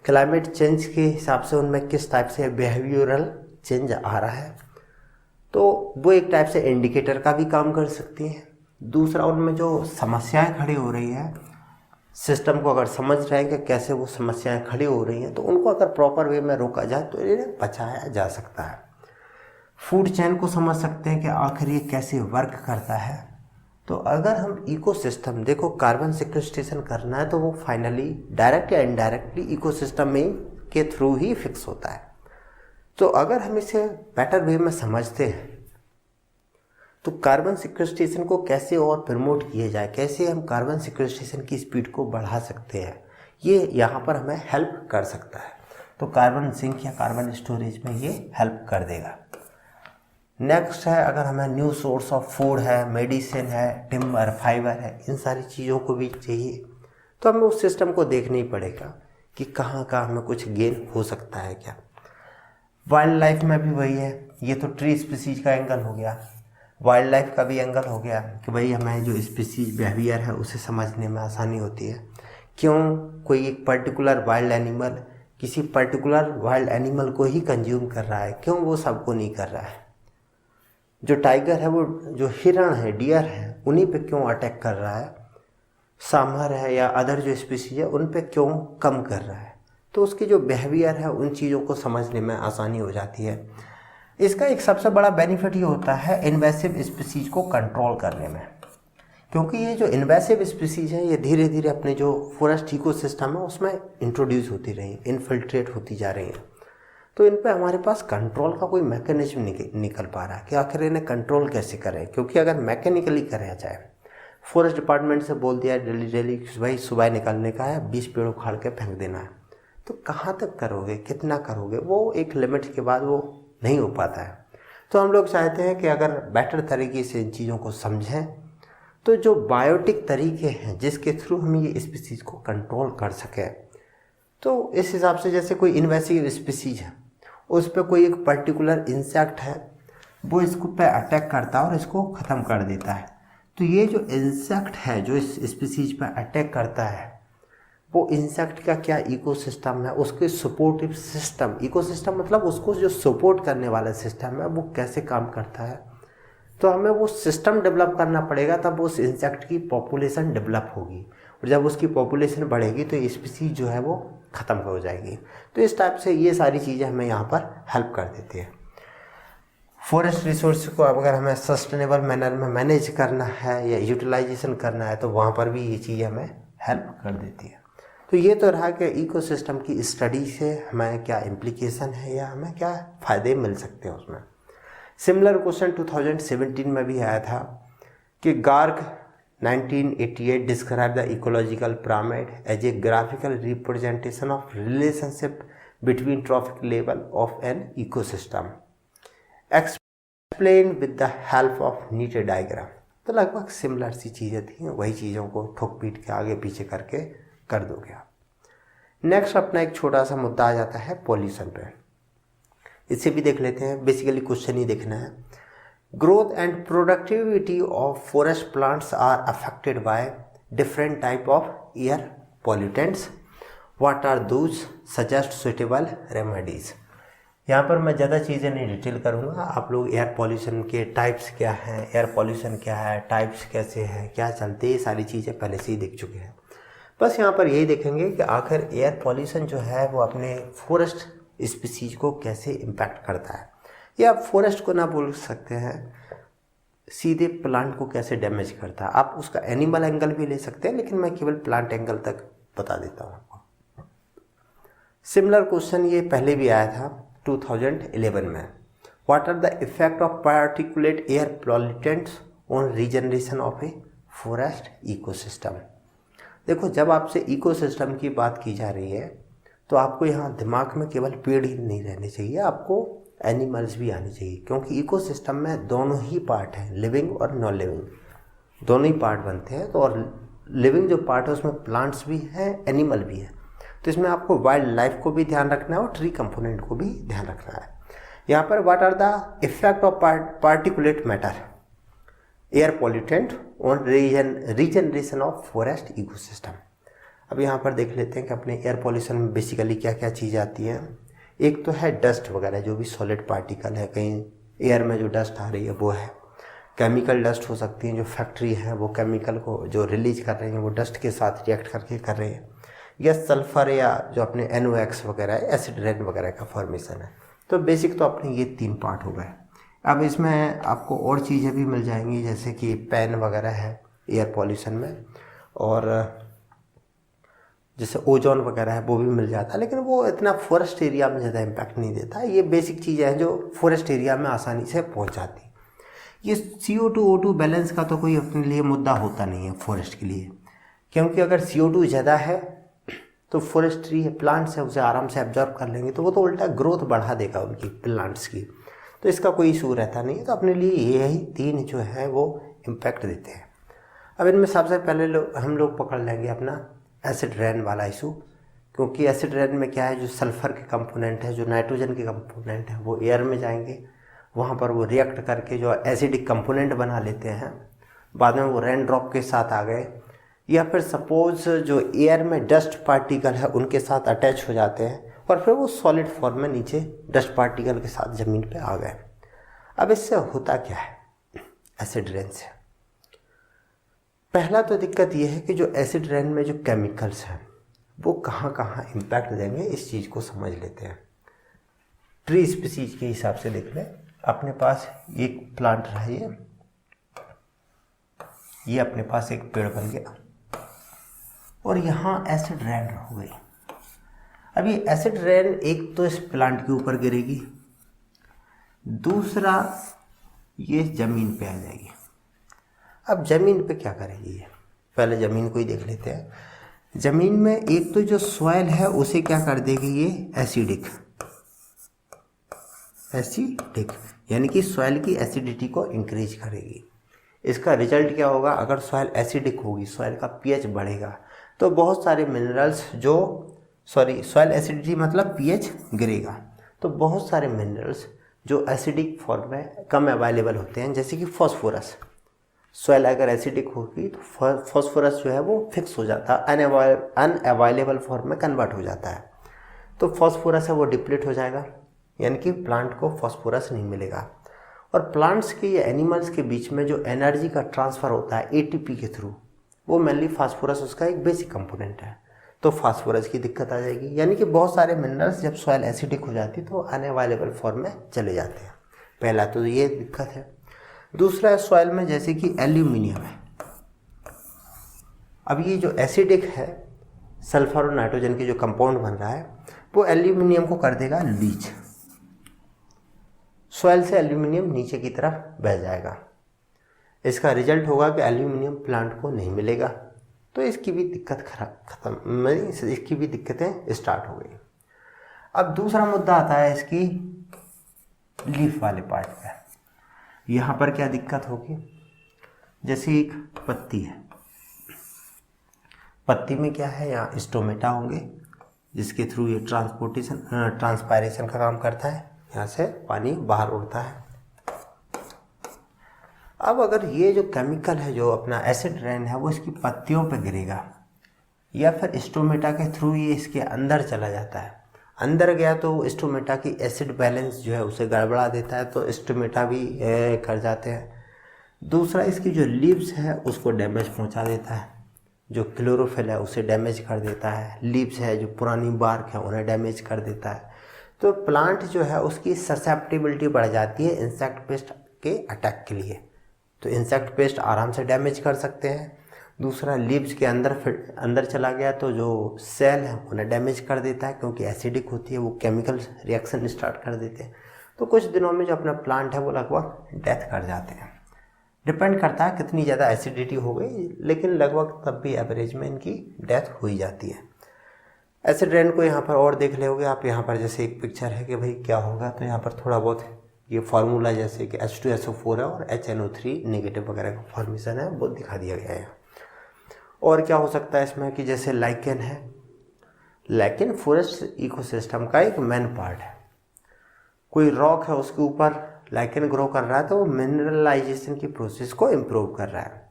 क्लाइमेट चेंज के हिसाब से उनमें किस टाइप से बिहेवियरल चेंज आ रहा है, तो वो एक टाइप से इंडिकेटर का भी काम कर सकती हैं। दूसरा, उनमें जो समस्याएं खड़ी हो रही हैं, सिस्टम को अगर समझ रहे हैं कि कैसे वो समस्याएं खड़ी हो रही हैं, तो उनको अगर प्रॉपर वे में रोका जाए तो इन्हें बचाया जा सकता है। फूड चेन को समझ सकते हैं कि आखिर ये कैसे वर्क करता है। तो अगर हम इकोसिस्टम, देखो कार्बन सिक्वेस्ट्रेशन करना है तो वो फाइनली डायरेक्ट या इनडायरेक्टली इकोसिस्टम में के थ्रू ही फिक्स होता है। तो अगर हम इसे बेटर वे में समझते हैं तो कार्बन सिक्वेस्ट्रेशन को कैसे और प्रमोट किया जाए, कैसे हम कार्बन सिक्वेस्ट्रेशन की स्पीड को बढ़ा सकते हैं, ये यहाँ पर हमें हेल्प कर सकता है। तो कार्बन सिंक या कार्बन स्टोरेज में ये हेल्प कर देगा। नेक्स्ट है, अगर हमें न्यू सोर्स ऑफ फूड है, मेडिसिन है, टिम्बर, फाइबर है, इन सारी चीज़ों को भी चाहिए, तो हमें उस सिस्टम को देखना ही पड़ेगा कि कहाँ कहाँ हमें कुछ गेन हो सकता है क्या। वाइल्ड लाइफ में भी वही है, ये तो ट्री स्पीसीज का एंगल हो गया, वाइल्ड लाइफ का भी एंगल हो गया कि भाई हमें जो स्पीसीज बिहेवियर है उसे समझने में आसानी होती है। क्यों कोई एक पर्टिकुलर वाइल्ड एनिमल किसी पर्टिकुलर वाइल्ड एनिमल को ही कंज्यूम कर रहा है, क्यों वो सबको नहीं कर रहा है। जो टाइगर है, वो जो हिरण है, डियर है, उन्हीं पे क्यों अटैक कर रहा है, सांभर है या अदर जो स्पीसीज है उन पे क्यों कम कर रहा है। तो उसकी जो बिहेवियर है उन चीज़ों को समझने में आसानी हो जाती है। इसका एक सबसे बड़ा बेनिफिट ये होता है इन्वेसिव स्पीसीज को कंट्रोल करने में, क्योंकि ये जो इन्वेसिव स्पीसीज है ये धीरे धीरे अपने जो फॉरेस्ट इकोसिस्टम है उसमें इंट्रोड्यूस होती रही, इनफिल्ट्रेट होती जा रही हैं। तो इन पे हमारे पास कंट्रोल का कोई मैकेनिज्म निकल पा रहा है कि आखिर इन्हें कंट्रोल कैसे करें। क्योंकि अगर मैकेनिकली करें जाए, फॉरेस्ट डिपार्टमेंट से बोल दिया डेली भाई सुबह निकलने का है, 20 पेड़ उखाड़ के फेंक देना है, तो कहाँ तक करोगे, कितना करोगे, वो एक लिमिट के बाद वो नहीं हो पाता है। तो हम लोग चाहते हैं कि अगर बेटर तरीके से इन चीज़ों को समझें, तो जो बायोटिक तरीके हैं जिसके थ्रू हम ये स्पीसीज को कंट्रोल कर सकें, तो इस हिसाब से जैसे कोई इन्वेसिव स्पीसीज है, उस पर कोई एक पर्टिकुलर इंसेक्ट है, वो इसको पे अटैक करता है और इसको ख़त्म कर देता है। तो ये जो इंसेक्ट है जो इस स्पीसीज पर अटैक करता है, वो इंसेक्ट का क्या इकोसिस्टम है, उसके सपोर्टिव सिस्टम, इकोसिस्टम मतलब उसको जो सपोर्ट करने वाला सिस्टम है वो कैसे काम करता है। तो हमें वो सिस्टम डेवलप करना पड़ेगा, तब उस इंसेक्ट की पॉपुलेशन डेवलप होगी, और जब उसकी पॉपुलेशन बढ़ेगी तो स्पीसीज जो है वो ख़त्म हो जाएगी। तो इस टाइप से ये सारी चीज़ें हमें यहाँ पर हेल्प कर देती है। फॉरेस्ट रिसोर्स को अगर हमें सस्टेनेबल मैनर में मैनेज करना है या यूटिलाइजेशन करना है, तो वहाँ पर भी ये चीज़ हमें हेल्प कर देती है। तो ये तो रहा कि इकोसिस्टम की स्टडी से हमें क्या इम्प्लीकेशन है या हमें क्या फ़ायदे मिल सकते हैं उसमें। सिमिलर क्वेश्चन 2017 में भी आया था कि Garg 1988 describe the ecological pyramid as a graphical representation of relationship between trophic level of an ecosystem explain with the help of neat diagram. तो लगभग सिमिलर सी चीज़ें थी, वही चीज़ों को ठोक पीट के आगे पीछे करके कर दोगे आप। नेक्स्ट अपना एक छोटा सा मुद्दा आ जाता है पॉल्यूशन पे, इसे भी देख लेते हैं। बेसिकली क्वेश्चन ही देखना है, growth and productivity of forest plants are affected by different type of air pollutants, what are those, suggest suitable remedies. यहाँ पर मैं ज़्यादा चीज़ें नहीं डिटेल करूँगा, आप लोग एयर पॉल्यूशन के टाइप्स क्या हैं, एयर पॉल्यूशन क्या है, टाइप्स कैसे हैं, क्या चलते, ये सारी चीज़ें पहले से ही देख चुके हैं। बस यहाँ पर यही देखेंगे कि आखिर एयर पॉल्यूशन जो है वो अपने फॉरेस्ट स्पीसीज को कैसे इम्पैक्ट करता है, या फॉरेस्ट को ना बोल सकते हैं, सीधे प्लांट को कैसे डैमेज करता है। आप उसका एनिमल एंगल भी ले सकते हैं, लेकिन मैं केवल प्लांट एंगल तक बता देता हूँ आपको। सिमिलर क्वेश्चन ये पहले भी आया था 2011 में, what are the effect of particulate air pollutants on regeneration of a forest ecosystem. देखो, जब आपसे इकोसिस्टम की बात की जा रही है तो आपको यहाँ दिमाग में केवल पेड़ ही नहीं रहने चाहिए, आपको एनिमल्स भी आने चाहिए, क्योंकि इकोसिस्टम में दोनों ही पार्ट हैं, लिविंग और नॉन लिविंग, दोनों ही पार्ट बनते हैं। तो और लिविंग जो पार्ट है उसमें प्लांट्स भी हैं, एनिमल भी है। तो इसमें आपको वाइल्ड लाइफ को भी ध्यान रखना है और ट्री कंपोनेंट को भी ध्यान रखना है। यहाँ पर what are the effect of particulate matter air pollutant on regeneration of forest ecosystem. अब यहाँ पर देख लेते हैं कि अपने एयर पॉल्यूशन में बेसिकली क्या क्या चीज़ आती है। एक तो है डस्ट वगैरह, जो भी सॉलिड पार्टिकल है, कहीं एयर में जो डस्ट आ रही है वो है। केमिकल डस्ट हो सकती है, जो फैक्ट्री है वो केमिकल को जो रिलीज कर रहे हैं वो डस्ट के साथ रिएक्ट करके कर रहे हैं, या सल्फर या जो अपने NOx वगैरह है, एसिड रेन वगैरह का फॉर्मेशन है। तो बेसिक तो अपने ये 3 पार्ट हो गए। अब इसमें आपको और चीज़ें भी मिल जाएंगी, जैसे कि पेन वगैरह है एयर पॉल्यूशन में, और जैसे ओजोन वगैरह है वो भी मिल जाता है, लेकिन वो इतना फॉरेस्ट एरिया में ज़्यादा इम्पैक्ट नहीं देता। ये बेसिक चीज़ें हैं जो फॉरेस्ट एरिया में आसानी से पहुंच जाती। ये CO2 O2 बैलेंस का तो कोई अपने लिए मुद्दा होता नहीं है फॉरेस्ट के लिए, क्योंकि अगर CO2 ज़्यादा है तो फॉरेस्ट्री है, प्लांट्स है, उसे आराम से एब्जॉर्ब कर लेंगे, तो वो तो उल्टा ग्रोथ बढ़ा देगा उनकी प्लांट्स की, तो इसका कोई इशू रहता नहीं है। तो अपने लिए यही 3 जो है वो इम्पैक्ट देते हैं। अब इनमें सबसे पहले हम लोग पकड़ लेंगे अपना एसिड रेन वाला इशू, क्योंकि एसिड रेन में क्या है, जो सल्फ़र के कंपोनेंट है, जो नाइट्रोजन के कंपोनेंट है, वो एयर में जाएंगे, वहाँ पर वो रिएक्ट करके जो एसिडिक कंपोनेंट बना लेते हैं, बाद में वो रेन ड्रॉप के साथ आ गए, या फिर सपोज जो एयर में डस्ट पार्टिकल है उनके साथ अटैच हो जाते हैं और फिर वो सॉलिड फॉर्म में नीचे डस्ट पार्टिकल के साथ ज़मीन पे आ गए। अब इससे होता क्या है एसिड रेन से? पहला तो दिक्कत ये है कि जो एसिड रेन में जो केमिकल्स हैं वो कहाँ कहाँ इम्पैक्ट देंगे, इस चीज़ को समझ लेते हैं। ट्री स्पीसीज के हिसाब से देख लें, अपने पास एक प्लांट रहा, ये अपने पास एक पेड़ बन गया और यहाँ एसिड रेन हो गई। अब ये एसिड रेन एक तो इस प्लांट के ऊपर गिरेगी, दूसरा ये ज़मीन पे आ जाएगी। अब ज़मीन पे क्या करेगी ये? पहले ज़मीन को ही देख लेते हैं। ज़मीन में एक तो जो सॉइल है उसे क्या कर देगी ये एसिडिक, यानी कि सॉइल की एसिडिटी को इंक्रीज करेगी। इसका रिजल्ट क्या होगा? अगर सॉइल एसिडिक होगी, सॉइल का पीएच बढ़ेगा, तो बहुत सारे मिनरल्स सॉइल एसिडिटी मतलब पीएच गिरेगा, तो बहुत सारे मिनरल्स जो एसिडिक फॉर्म में कम अवेलेबल होते हैं, जैसे कि फॉस्फोरस। सॉइल अगर एसिडिक होगी तो फॉस्फोरस जो है वो फिक्स हो जाता है, अनअवेलेबल फॉर्म में कन्वर्ट हो जाता है, तो फॉस्फोरस है वो डिप्लीट हो जाएगा, यानी कि प्लांट को फॉस्फोरस नहीं मिलेगा। और प्लांट्स के या एनिमल्स के बीच में जो एनर्जी का ट्रांसफ़र होता है एटीपी के थ्रू, वो मेनली फास्फोरस उसका एक बेसिक कंपोनेंट है, तो फास्फोरस की दिक्कत आ जाएगी। यानी कि बहुत सारे मिनरल्स जब सॉइल एसिडिक हो जाती है तो अनअवेलेबल फॉर्म में चले जाते हैं। पहला तो ये दिक्कत है। दूसरा है सॉइल में जैसे कि एल्यूमिनियम है। अब ये जो एसिडिक है, सल्फर और नाइट्रोजन के जो कंपाउंड बन रहा है वो एल्यूमिनियम को कर देगा लीच, सॉइल से एल्यूमिनियम नीचे की तरफ बह जाएगा। इसका रिजल्ट होगा कि एल्यूमिनियम प्लांट को नहीं मिलेगा, तो इसकी भी दिक्कत इसकी भी दिक्कतें स्टार्ट हो गई। अब दूसरा मुद्दा आता है इसकी लीफ वाले पार्ट पे। यहाँ पर क्या दिक्कत होगी? जैसे एक पत्ती है, पत्ती में क्या है, यहाँ स्टोमेटा होंगे जिसके थ्रू ये ट्रांसपायरेशन का काम करता है, यहाँ से पानी बाहर उड़ता है। अब अगर ये जो केमिकल है, जो अपना एसिड रेन है, वो इसकी पत्तियों पे गिरेगा या फिर स्टोमेटा के थ्रू ये इसके अंदर चला जाता है, अंदर गया तो स्टोमेटा की एसिड बैलेंस जो है उसे गड़बड़ा देता है, तो स्टोमेटा भी कर जाते हैं। दूसरा इसकी जो लीव्स है उसको डैमेज पहुंचा देता है, जो क्लोरोफिल है उसे डैमेज कर देता है, लीव्स है जो पुरानी बार्क है उन्हें डैमेज कर देता है। तो प्लांट जो है उसकी ससेप्टिबिलिटी बढ़ जाती है इंसेक्ट पेस्ट के अटैक के लिए, तो इंसेक्ट पेस्ट आराम से डैमेज कर सकते हैं। दूसरा लीव्स के अंदर चला गया तो जो सेल है उन्हें डैमेज कर देता है, क्योंकि एसिडिक होती है, वो केमिकल रिएक्शन स्टार्ट कर देते हैं। तो कुछ दिनों में जो अपना प्लांट है वो लगभग डेथ कर जाते हैं। डिपेंड करता है कितनी ज़्यादा एसिडिटी हो गई, लेकिन लगभग तब भी एवरेज में इनकी डेथ हो ही जाती है। एसिड रेन को यहाँ पर और देख लोगे आप, यहाँ पर जैसे एक पिक्चर है कि भाई क्या होगा, तो यहाँ पर थोड़ा बहुत ये फार्मूला जैसे कि H2SO4 है और HNO3 नेगेटिव वगैरह का फॉर्मेशन है वो दिखा दिया गया है। और क्या हो सकता है इसमें कि जैसे लाइकेन है, लाइकेन फॉरेस्ट इकोसिस्टम का एक मेन पार्ट है। कोई रॉक है उसके ऊपर लाइकेन ग्रो कर रहा है तो वो मिनरलाइजेशन की प्रोसेस को इम्प्रूव कर रहा है।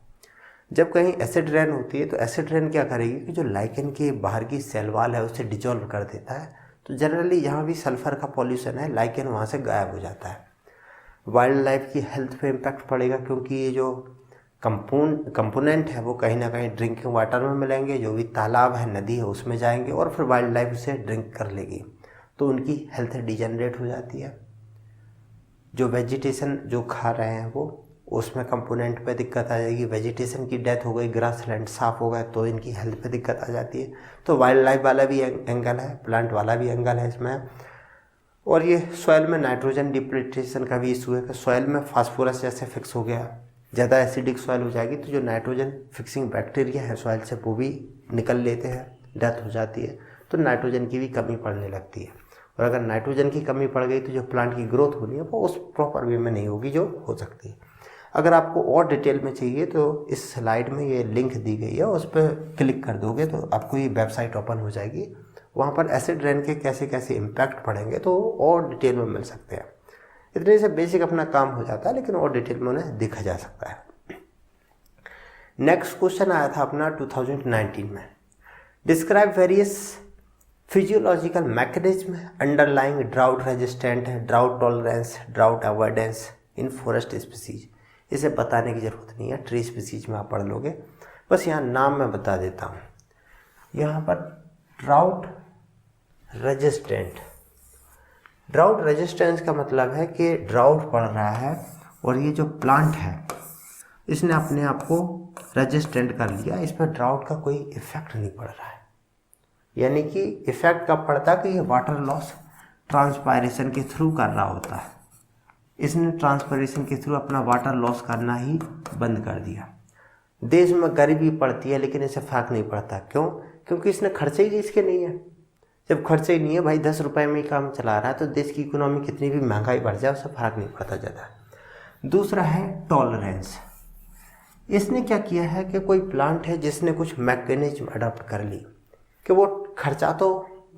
जब कहीं एसिड रेन होती है तो एसिड रेन क्या करेगी कि जो लाइकेन के बाहर की सेल वाल है उसे डिजोल्व कर देता है, तो जनरली जहाँ भी सल्फ़र का पॉल्यूशन है लाइकेन वहाँ से गायब हो जाता है। वाइल्ड लाइफ की हेल्थ पे इम्पैक्ट पड़ेगा, क्योंकि ये जो कंपोनेंट है वो कहीं ना कहीं ड्रिंकिंग वाटर में मिलेंगे, जो भी तालाब है नदी है उसमें जाएंगे और फिर वाइल्ड लाइफ उसे ड्रिंक कर लेगी, तो उनकी हेल्थ डिजेनरेट हो जाती है। जो वेजिटेशन जो खा रहे हैं वो उसमें कंपोनेंट पे दिक्कत आ जाएगी, वेजिटेशन की डेथ हो गई, ग्रास लैंड साफ हो गया तो इनकी हेल्थ पे दिक्कत आ जाती है। तो वाइल्ड लाइफ वाला भी एंगल है, प्लांट वाला भी एंगल है इसमें। और ये सॉइल में नाइट्रोजन डिप्लीटेशन का भी इशू है कि सॉइल में फास्फोरस जैसे फिक्स हो गया, ज़्यादा एसिडिक सॉइल हो जाएगी तो जो नाइट्रोजन फिक्सिंग बैक्टीरिया है सॉइल से वो भी निकल लेते हैं, डेथ हो जाती है तो नाइट्रोजन की भी कमी पड़ने लगती है। और अगर नाइट्रोजन की कमी पड़ गई तो जो प्लांट की ग्रोथ होनी है वो उस प्रॉपर वे में नहीं होगी जो हो सकती है। अगर आपको और डिटेल में चाहिए तो इस स्लाइड में ये लिंक दी गई है, उस पर क्लिक कर दोगे तो आपको ये वेबसाइट ओपन हो जाएगी। वहाँ पर एसिड रेन के कैसे कैसे इम्पैक्ट पड़ेंगे तो और डिटेल में मिल सकते हैं। इतने से बेसिक अपना काम हो जाता है, लेकिन और डिटेल में उन्हें देखा जा सकता है। नेक्स्ट क्वेश्चन आया था अपना 2019 में, describe various physiological mechanism underlying drought resistant, drought tolerance, drought avoidance इन फॉरेस्ट स्पीसीज। इसे बताने की ज़रूरत नहीं है, ट्री स्पीसीज में आप पढ़ लोगे। बस यहाँ नाम मैं बता देता हूँ। यहाँ पर ड्राउट रेजिस्टेंट, ड्राउट रेजिस्टेंस का मतलब है कि ड्राउट पड़ रहा है और ये जो प्लांट है इसने अपने आप को रेजिस्टेंट कर लिया, इस पर ड्राउट का कोई इफेक्ट नहीं पड़ रहा है। यानी कि इफेक्ट कब पड़ता कि ये वाटर लॉस ट्रांसपायरेशन के थ्रू कर रहा होता है, इसने ट्रांसपायरेशन के थ्रू अपना वाटर लॉस करना ही बंद कर दिया। देश में गरीबी पड़ती है लेकिन इसे फर्क नहीं पड़ता। क्यों? क्योंकि इसने खर्चे ही इसके नहीं है। जब खर्चे ही नहीं है भाई, 10 रुपये में ही काम चला रहा है, तो देश की इकोनॉमी कितनी भी महंगाई बढ़ जाए उससे फर्क नहीं पड़ता ज़्यादा। दूसरा है टॉलरेंस। इसने क्या किया है कि कोई प्लांट है जिसने कुछ मैकेनिज्म अडॉप्ट कर ली कि वो खर्चा तो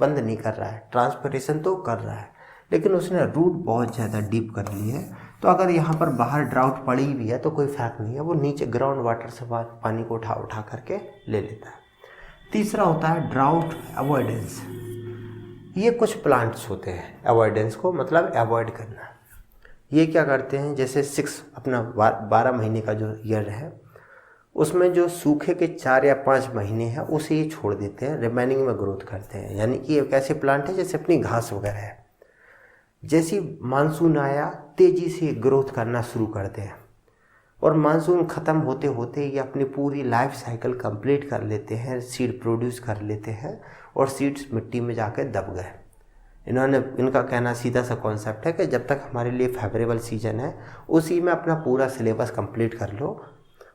बंद नहीं कर रहा है, ट्रांसपोर्टेशन तो कर रहा है, लेकिन उसने रूट बहुत ज़्यादा डीप कर ली है। तो अगर यहाँ पर बाहर ड्राउट पड़ी भी है तो कोई फर्क नहीं है, वो नीचे ग्राउंड वाटर से पानी को उठा उठा करके ले लेता है। तीसरा होता है ड्राउट अवॉइडेंस। ये कुछ प्लांट्स होते हैं, अवॉइडेंस को मतलब अवॉइड करना। ये क्या करते हैं, जैसे 6 अपना 12 महीने का जो ईयर है उसमें जो सूखे के 4 या 5 महीने हैं उसे ये छोड़ देते हैं, रिमेनिंग में ग्रोथ करते हैं। यानी कि एक ऐसे प्लांट है जैसे अपनी घास वगैरह है, जैसी मानसून आया तेज़ी से ग्रोथ करना शुरू करते हैं और मानसून ख़त्म होते होते ये अपनी पूरी लाइफ साइकिल कंप्लीट कर लेते हैं, सीड प्रोड्यूस कर लेते हैं और सीड्स मिट्टी में जाकर दब गए। इनका कहना सीधा सा कॉन्सेप्ट है कि जब तक हमारे लिए फेवरेबल सीजन है उसी में अपना पूरा सिलेबस कंप्लीट कर लो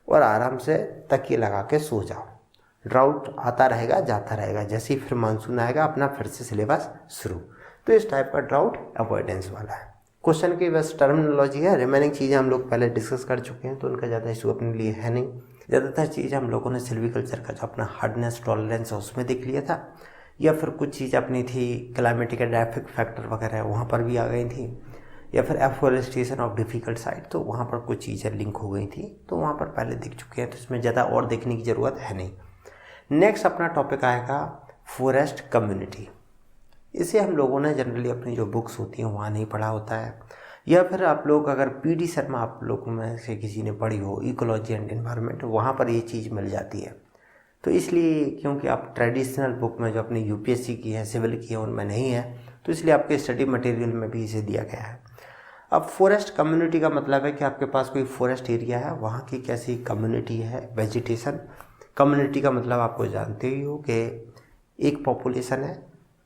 और आराम से तकिए लगा के सो जाओ। ड्राउट आता रहेगा जाता रहेगा, जैसे ही फिर मानसून आएगा अपना फिर से सिलेबस शुरू। तो इस टाइप का ड्राउट अवॉइडेंस वाला है। क्वेश्चन की बस टर्मिनोलॉजी है, रिमेनिंग चीज़ें हम लोग पहले डिस्कस कर चुके हैं तो उनका ज़्यादा इशू अपने लिए है नहीं। ज़्यादातर चीज़ें हम लोगों ने सिल्वीकल्चर का जो अपना हार्डनेस टॉलरेंस है उसमें देख लिया था, या फिर कुछ चीज़ अपनी थी क्लाइमेटिक एडाप्टिक फैक्टर वगैरह वहाँ पर भी आ गई थी, या फिर एफोरेस्टेशन ऑफ डिफ़िकल्ट साइट तो वहाँ पर कुछ चीज़ें लिंक हो गई थी, तो वहाँ पर पहले देख चुके हैं, तो इसमें ज़्यादा और देखने की ज़रूरत है नहीं। नेक्स्ट अपना टॉपिक आएगा फॉरेस्ट कम्युनिटी। इसे हम लोगों ने जनरली अपनी जो बुक्स होती हैं वहाँ नहीं पढ़ा होता है, या फिर आप लोग अगर पीडी शर्मा आप लोगों में से किसी ने पढ़ी हो इकोलॉजी एंड एनवायरनमेंट, वहाँ पर ये चीज़ मिल जाती है। तो इसलिए क्योंकि आप ट्रेडिशनल बुक में जो अपनी यूपीएससी की है, सिविल की है, उनमें नहीं है, तो इसलिए आपके स्टडी मटेरियल में भी इसे दिया गया है। अब फॉरेस्ट कम्युनिटी का मतलब है कि आपके पास कोई फॉरेस्ट एरिया है, वहाँ की कैसी कम्युनिटी है, वेजिटेशन। कम्युनिटी का मतलब आपको जानते ही हो कि एक पॉपुलेशन है,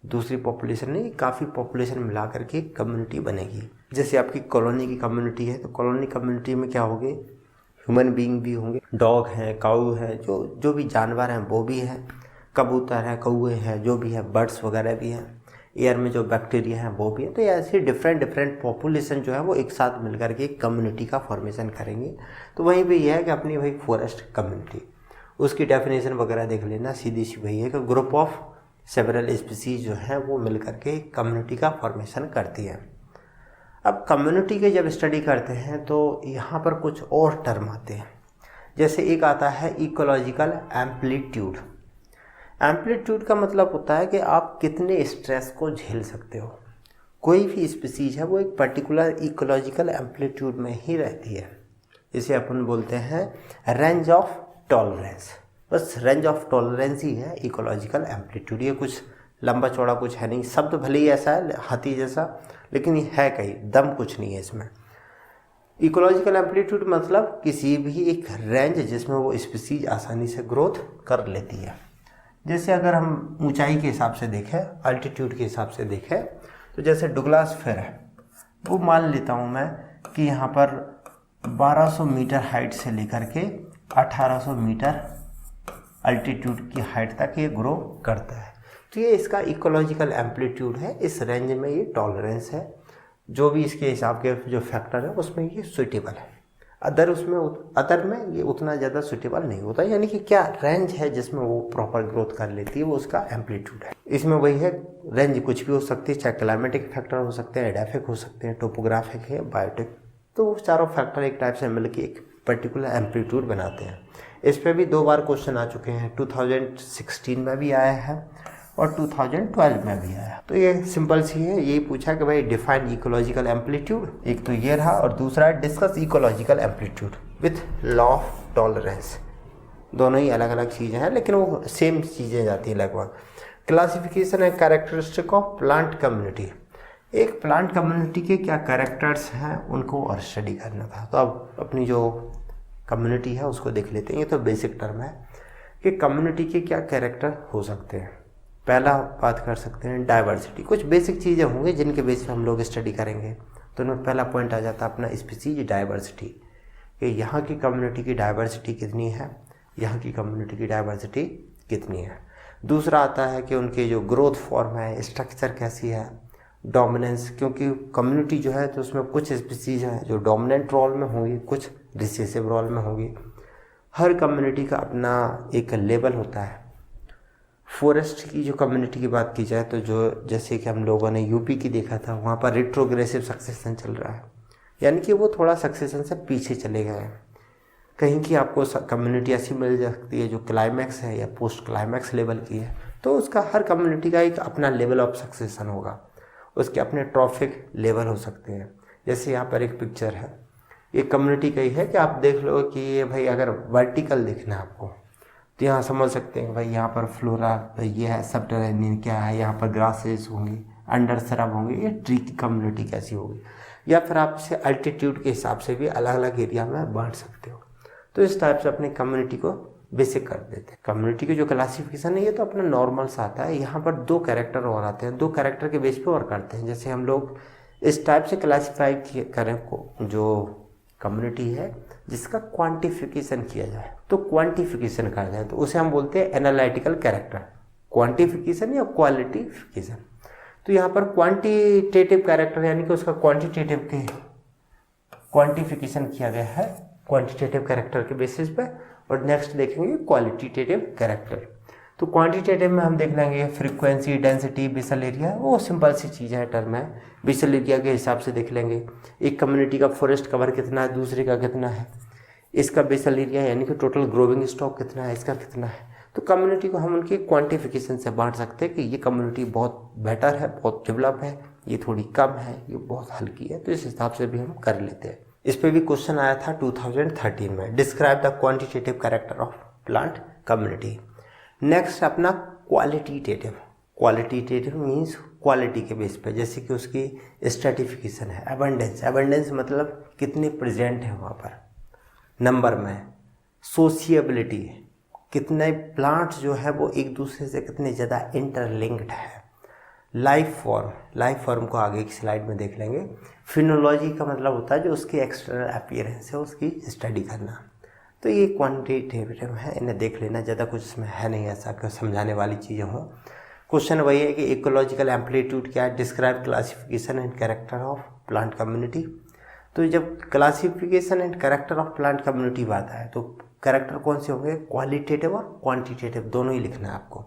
दूसरी पॉपुलेशन नहीं, काफ़ी पॉपुलेशन मिला करके एक कम्युनिटी बनेगी। जैसे आपकी कॉलोनी की कम्युनिटी है तो कॉलोनी कम्युनिटी में क्या होंगे, ह्यूमन बीइंग भी होंगे, डॉग हैं, काऊ है, जो भी जानवर हैं वो भी हैं, कबूतर हैं, कौवे हैं, जो भी है, बर्ड्स वगैरह भी हैं, एयर में जो बैक्टीरिया हैं वो भी है। तो ऐसी डिफरेंट पॉपुलेशन जो है वो एक साथ मिलकर के एक कम्युनिटी का फॉर्मेशन करेंगे। तो वहीं पे यह है कि अपनी भाई फॉरेस्ट कम्युनिटी, उसकी डेफिनेशन वगैरह देख लेना, सीधी सी वही है कि ग्रुप ऑफ सेवरल स्पीसीज जो हैं वो मिल करके कम्युनिटी का फॉर्मेशन करती है। अब कम्युनिटी के जब स्टडी करते हैं तो यहाँ पर कुछ और टर्म आते हैं, जैसे एक आता है इकोलॉजिकल एम्पलीट्यूड। एम्पलीट्यूड का मतलब होता है कि आप कितने स्ट्रेस को झेल सकते हो। कोई भी स्पीसीज है वो एक पर्टिकुलर इकोलॉजिकल एम्पलीट्यूड में ही रहती है, इसे अपन बोलते हैं रेंज ऑफ टॉलरेंस। बस रेंज ऑफ टॉलरेंस ही है इकोलॉजिकल एम्पलीट्यूड। ये कुछ लंबा चौड़ा कुछ है नहीं, शब्द भले ही ऐसा है हाथी जैसा, लेकिन ये है कहीं दम कुछ नहीं है इसमें। इकोलॉजिकल एम्पलीट्यूड मतलब किसी भी एक रेंज जिसमें वो स्पीसीज आसानी से ग्रोथ कर लेती है। जैसे अगर हम ऊंचाई के हिसाब से देखें, अल्टीट्यूड के हिसाब से देखें, तो जैसे डुग्लास फिर है, वो मान लेता हूँ मैं कि यहाँ पर 1200 मीटर हाइट से लेकर के 1800 मीटर अल्टीट्यूड की हाइट तक ये ग्रो करता है। तो ये इसका इकोलॉजिकल एम्पलीट्यूड है, इस रेंज में ये टॉलरेंस है, जो भी इसके हिसाब के जो फैक्टर है उसमें ये सुटेबल है। अदर में ये उतना ज़्यादा सुटेबल नहीं होता, यानी कि क्या रेंज है जिसमें वो प्रॉपर ग्रोथ कर लेती है, वो उसका एम्पलीट्यूड है। इसमें वही है, रेंज कुछ भी हो सकती है, चाहे क्लाइमेटिक फैक्टर हो सकते हैं, एडाफिक हो सकते हैं, टोपोग्राफिक है, बायोटिक, तो वो चारों फैक्टर एक टाइप से मिलकर एक पर्टिकुलर एम्पलीट्यूड बनाते हैं। इस पर भी 2 बार क्वेश्चन आ चुके हैं, 2016 में भी आया है और 2012 में भी आया। तो ये सिंपल सी है, यही पूछा कि भाई डिफाइन इकोलॉजिकल एम्पलीट्यूड, एक तो ये रहा, और दूसरा है discuss ecological amplitude with law of tolerance. दोनों ही अलग अलग चीज़ें हैं लेकिन वो सेम चीज़ें जाती हैं लगभग। Classification and characteristic of plant community, एक प्लांट कम्युनिटी के क्या कैरेक्टर्स हैं उनको और स्टडी करना था। तो अब अपनी जो कम्युनिटी है उसको देख लेते हैं। ये तो बेसिक टर्म है कि कम्युनिटी के क्या कैरेक्टर हो सकते हैं। पहला बात कर सकते हैं डाइवर्सिटी, कुछ बेसिक चीज़ें होंगी जिनके बेस पे हम लोग स्टडी करेंगे। तो उनमें पहला पॉइंट आ जाता है अपना स्पीसीज डाइवर्सिटी, कि यहाँ की कम्युनिटी की डाइवर्सिटी कितनी है, यहाँ की कम्युनिटी की डाइवर्सिटी कितनी है। दूसरा आता है कि उनके जो ग्रोथ फॉर्म है, स्ट्रक्चर कैसी है, डोमिनेंस, क्योंकि कम्युनिटी जो है तो उसमें कुछ स्पीसीज हैं जो डोमिनेंट रोल में होंगी, कुछ रिसेसिव रोल में होंगी। हर कम्युनिटी का अपना एक लेवल होता है। फॉरेस्ट की जो कम्युनिटी की बात की जाए तो जो जैसे कि हम लोगों ने यूपी की देखा था, वहाँ पर रिट्रोग्रेसिव सक्सेशन चल रहा है, यानी कि वो थोड़ा सक्सेशन से पीछे चले गए हैं। कहीं की आपको कम्युनिटी ऐसी मिल सकती है जो क्लाइमैक्स है या पोस्ट क्लाइमैक्स लेवल की है, तो उसका हर कम्युनिटी का एक अपना लेवल ऑफ सक्सेशन होगा, उसके अपने ट्रॉफिक लेवल हो सकते हैं। जैसे यहाँ पर एक पिक्चर है, एक कम्युनिटी का ही है कि आप देख लो कि ये भाई अगर वर्टिकल देखना है आपको तो यहाँ समझ सकते हैं भाई यहाँ पर फ्लोरा ये है, सबटरेनियन क्या है, यहाँ पर ग्रासेस होंगी, अंडर सरब होंगे, ये ट्री की कम्युनिटी कैसी होगी। या फिर आप इसे अल्टीट्यूड के हिसाब से भी अलग अलग एरिया में बांट सकते हो। तो इस टाइप से अपनी कम्युनिटी को बेसिक कर देते हैं। कम्युनिटी की जो क्लासिफिकेशन है ये तो अपना नॉर्मल सा आता है। यहाँ पर 2 कैरेक्टर और आते हैं, 2 कैरेक्टर के बेस पे और करते हैं। जैसे हम लोग इस टाइप से क्लासीफाई करें जो कम्युनिटी है जिसका क्वांटिफिकेशन किया जाए, तो क्वांटिफिकेशन कर जाए तो उसे हम बोलते हैं एनालिटिकल कैरेक्टर, क्वांटिफिकेशन या क्वालिटिफिकेशन। तो यहाँ पर क्वांटिटेटिव कैरेक्टर यानी कि उसका क्वांटिटेटिव के क्वांटिफिकेशन किया गया है क्वांटिटेटिव कैरेक्टर के बेसिस पे। और नेक्स्ट देखेंगे क्वालिटेटिव कैरेक्टर। तो क्वांटिटेटिव में हम देख लेंगे फ्रीक्वेंसी, डेंसिटी, बेसल एरिया, वो सिंपल सी चीज़ है, टर्म है। बेसल एरिया के हिसाब से देख लेंगे एक कम्युनिटी का फॉरेस्ट कवर कितना है, दूसरे का कितना है, इसका बेसल एरिया यानी कि टोटल ग्रोविंग स्टॉक कितना है, इसका कितना है। तो कम्युनिटी को हम उनके क्वांटिफिकेशन से बांट सकते हैं कि ये कम्युनिटी बहुत बेटर है, बहुत डेवलप है, ये थोड़ी कम है, ये बहुत हल्की है। तो इस हिसाब से भी हम कर लेते हैं। इस पर भी क्वेश्चन आया था 2013 में, describe the quantitative character of plant community. Next अपना क्वालिटेटिव, क्वालिटेटिव मीन्स क्वालिटी के बेस पे, जैसे कि उसकी स्ट्रेटिफिकेशन है। एबंडेंस, एबंडेंस मतलब कितने प्रेजेंट है वहाँ पर नंबर में। सोशिएबिलिटी, कितने प्लांट्स जो है वो एक दूसरे से कितने ज़्यादा इंटरलिंक्ड है। लाइफ फॉर्म, लाइफ फॉर्म को आगे की स्लाइड में देख लेंगे। फिनोलॉजी का मतलब होता है जो उसकी एक्सटर्नल अपीयरेंस है उसकी स्टडी करना। तो ये क्वांटिटेटिव है, इन्हें देख लेना, ज़्यादा कुछ इसमें है नहीं ऐसा कि समझाने वाली चीज़ें हों। क्वेश्चन वही है कि इकोलॉजिकल एम्पलीट्यूड क्या है, describe classification and character of plant community. तो जब classification and character of plant community बात है तो कैरेक्टर कौन से होंगे, क्वालिटेटिव और क्वांटिटेटिव दोनों ही लिखना है आपको।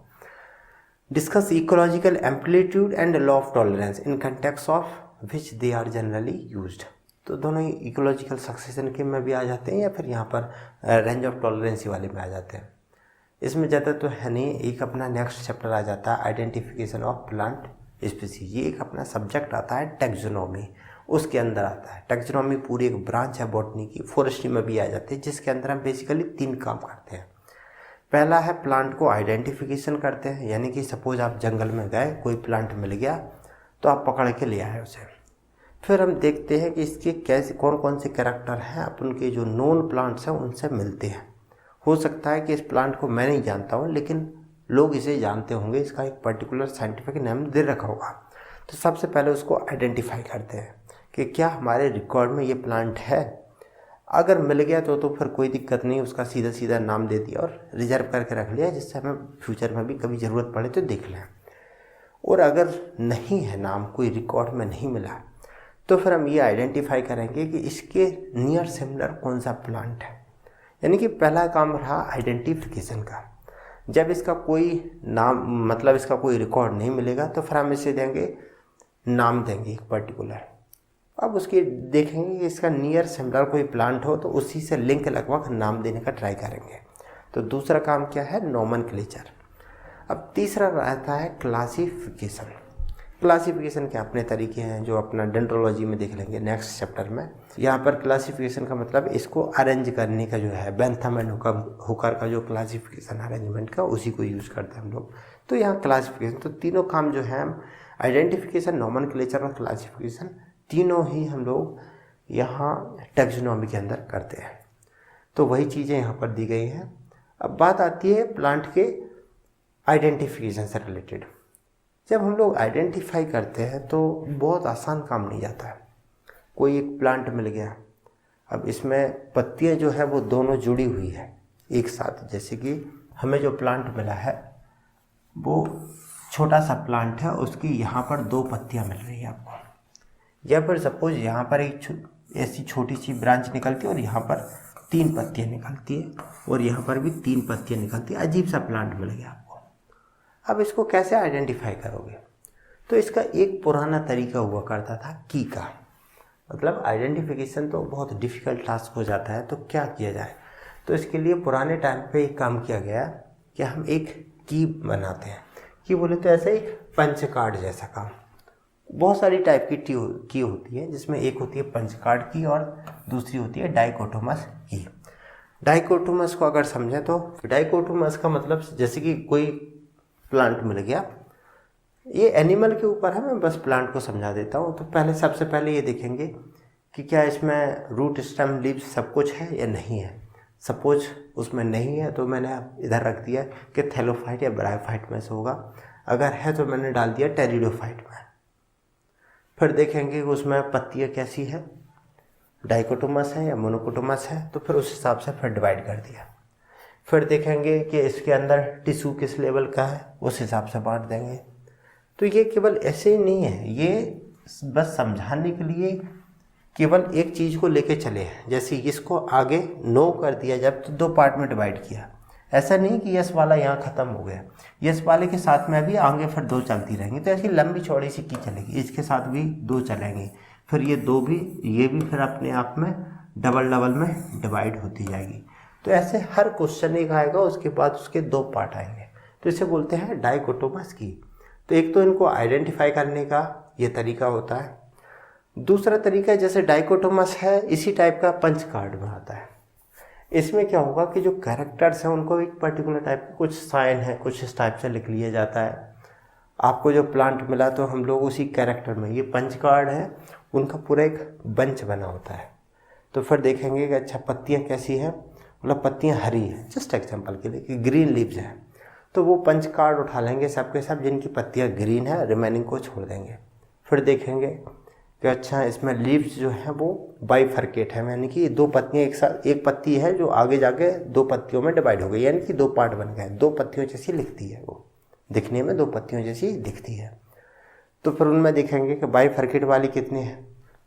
Discuss ecological amplitude and law of tolerance in context of which they are generally used. तो दोनों ही इकोलॉजिकल सक्सेशन के में भी आ जाते हैं या फिर यहाँ पर रेंज ऑफ टॉलरेंसी वाले में आ जाते हैं। इसमें ज़्यादा तो है नहीं। एक अपना नेक्स्ट चैप्टर आ जाता है आइडेंटिफिकेशन ऑफ प्लांट स्पीसीज। ये एक अपना सब्जेक्ट आता है टैक्सोनॉमी, उसके अंदर आता है। टैक्सोनॉमी पूरी एक ब्रांच है बॉटनी की, फॉरेस्ट्री में भी आ जाती है, जिसके अंदर हम बेसिकली 3 काम करते हैं। पहला है प्लांट को आइडेंटिफिकेशन करते हैं, यानी कि सपोज आप जंगल में गए, कोई प्लांट मिल गया तो आप पकड़ के ले आए उसे। फिर हम देखते हैं कि इसके कैसे कौन कौन से कैरेक्टर हैं अपन के जो नोन प्लांट्स हैं उनसे मिलते हैं। हो सकता है कि इस प्लांट को मैं नहीं जानता हूँ लेकिन लोग इसे जानते होंगे, इसका एक पर्टिकुलर साइंटिफिक नेम दे रखा होगा। तो सबसे पहले उसको आइडेंटिफाई करते हैं कि क्या हमारे रिकॉर्ड में ये प्लांट है। अगर मिल गया तो फिर कोई दिक्कत नहीं, उसका सीधा सीधा नाम दे दिया और रिजर्व करके रख लिया, जिससे हमें फ्यूचर में भी कभी ज़रूरत पड़े तो देख लें। और अगर नहीं है नाम, कोई रिकॉर्ड में नहीं मिला, तो फिर हम ये आइडेंटिफाई करेंगे कि इसके नियर सिमिलर कौन सा प्लांट है। यानी कि पहला काम रहा आइडेंटिफिकेशन का। जब इसका कोई नाम मतलब इसका कोई रिकॉर्ड नहीं मिलेगा तो फिर हम इसे देंगे नाम, देंगे एक पर्टिकुलर। अब उसके देखेंगे कि इसका नियर सिमिलर कोई प्लांट हो तो उसी से लिंक लगभग नाम देने का ट्राई करेंगे। तो दूसरा काम क्या है, नोमेनक्लेचर। अब तीसरा रहता है क्लासिफिकेशन। क्लासिफिकेशन के अपने तरीके हैं जो अपना डेंड्रोलॉजी में देख लेंगे नेक्स्ट चैप्टर में। यहाँ पर क्लासिफिकेशन का मतलब इसको अरेंज करने का जो है, बेंथम एंड हुकर का जो क्लासिफिकेशन अरेंजमेंट का, उसी को यूज़ करते हैं हम लोग। तो यहाँ क्लासिफिकेशन, तो तीनों काम जो है आइडेंटिफिकेशन, नोमेनक्लेचर और क्लासिफिकेशन, तीनों ही हम लोग यहाँ टैक्सोनॉमी के अंदर करते हैं। तो वही चीज़ें यहाँ पर दी गई हैं। अब बात आती है प्लांट के आइडेंटिफिकेशन से रिलेटेड। जब हम लोग आइडेंटिफाई करते हैं तो बहुत आसान काम नहीं जाता है। कोई एक प्लांट मिल गया, अब इसमें पत्तियां जो है वो दोनों जुड़ी हुई है एक साथ। जैसे कि हमें जो प्लांट मिला है वो छोटा सा प्लांट है, उसकी यहाँ पर 2 पत्तियां मिल रही है आपको। या फिर सपोज यहाँ पर एक ऐसी छोटी सी ब्रांच निकलती है और यहाँ पर 3 पत्तियां निकलती है और यहाँ पर भी 3 पत्तियां निकलती है। अजीब सा प्लांट मिल गया आपको। अब इसको कैसे आइडेंटिफाई करोगे? तो इसका एक पुराना तरीका हुआ करता था की का। मतलब आइडेंटिफिकेशन तो बहुत डिफ़िकल्ट टास्क हो जाता है, तो क्या किया जाए? तो इसके लिए पुराने टाइम पे एक काम किया गया कि हम एक की बनाते हैं। की बोले तो ऐसे एक पंच कार्ड जैसा काम। बहुत सारी टाइप की की होती है, जिसमें एक होती है पंच कार्ड की और दूसरी होती है डाइकोटोमस की। डाइकोटोमस को अगर समझें तो डाइकोटोमस का मतलब जैसे कि कोई प्लांट मिल गया, ये एनिमल के ऊपर है, मैं बस प्लांट को समझा देता हूँ। तो पहले सबसे पहले ये देखेंगे कि क्या इसमें रूट, स्टेम, लीव्स सब कुछ है या नहीं है। सपोज उसमें नहीं है तो मैंने इधर रख दिया कि थैलोफाइट या ब्रायोफाइट में से होगा। अगर है तो मैंने डाल दिया टेरिडोफाइट में। फिर देखेंगे कि उसमें पत्तियाँ कैसी है, डाइकोटोमस है या मोनोकोटोमस है, तो फिर उस हिसाब से फिर डिवाइड कर दिया। फिर देखेंगे कि इसके अंदर टिश्यू किस लेवल का है, उस हिसाब से बांट देंगे। तो ये केवल ऐसे ही नहीं है, ये बस समझाने के लिए केवल एक चीज़ को लेके चले हैं। जैसे इसको आगे नो कर दिया जब तो 2 पार्ट में डिवाइड किया। ऐसा नहीं कि यस वाला यहाँ ख़त्म हो गया, यस वाले के साथ में भी आगे फिर 2 चलती रहेंगी। तो ऐसी लंबी चौड़ी सी की चलेगी, इसके साथ भी 2 चलेंगी, फिर ये 2 भी, ये भी फिर अपने आप में डबल डबल में डिवाइड होती जाएगी। तो ऐसे हर क्वेश्चन एक आएगा, उसके बाद उसके 2 पार्ट आएंगे। तो इसे बोलते हैं डाइकोटोमस की। तो एक तो इनको आइडेंटिफाई करने का ये तरीका होता है। दूसरा तरीका जैसे डाइकोटोमस है, इसी टाइप का पंच कार्ड में आता है। इसमें क्या होगा कि जो कैरेक्टर्स हैं उनको एक पर्टिकुलर टाइप के कुछ साइन है, कुछ इस टाइप से लिख लिया जाता है। आपको जो प्लांट मिला तो हम लोग उसी कैरेक्टर में, ये पंच कार्ड है, उनका पूरा एक बंच बना होता है। तो फिर देखेंगे कि अच्छा पत्तियाँ कैसी हैं, मतलब पत्तियाँ हरी हैं, जस्ट एग्जांपल के लिए कि ग्रीन लीव्स हैं, तो वो पंच कार्ड उठा लेंगे सबके सब जिनकी पत्तियाँ ग्रीन है, रिमेनिंग को छोड़ देंगे। फिर देखेंगे कि अच्छा इसमें लीव्स जो है वो बाइफर्केट है, यानी कि 2 पत्तियाँ एक साथ, एक पत्ती है जो आगे जाके 2 पत्तियों में डिवाइड हो गई, यानी कि 2 पार्ट बन गए, 2 पत्तियों जैसी लिखती है, वो दिखने में 2 पत्तियों जैसी दिखती है। तो फिर उनमें देखेंगे कि बाइफर्केट वाली कितनी है,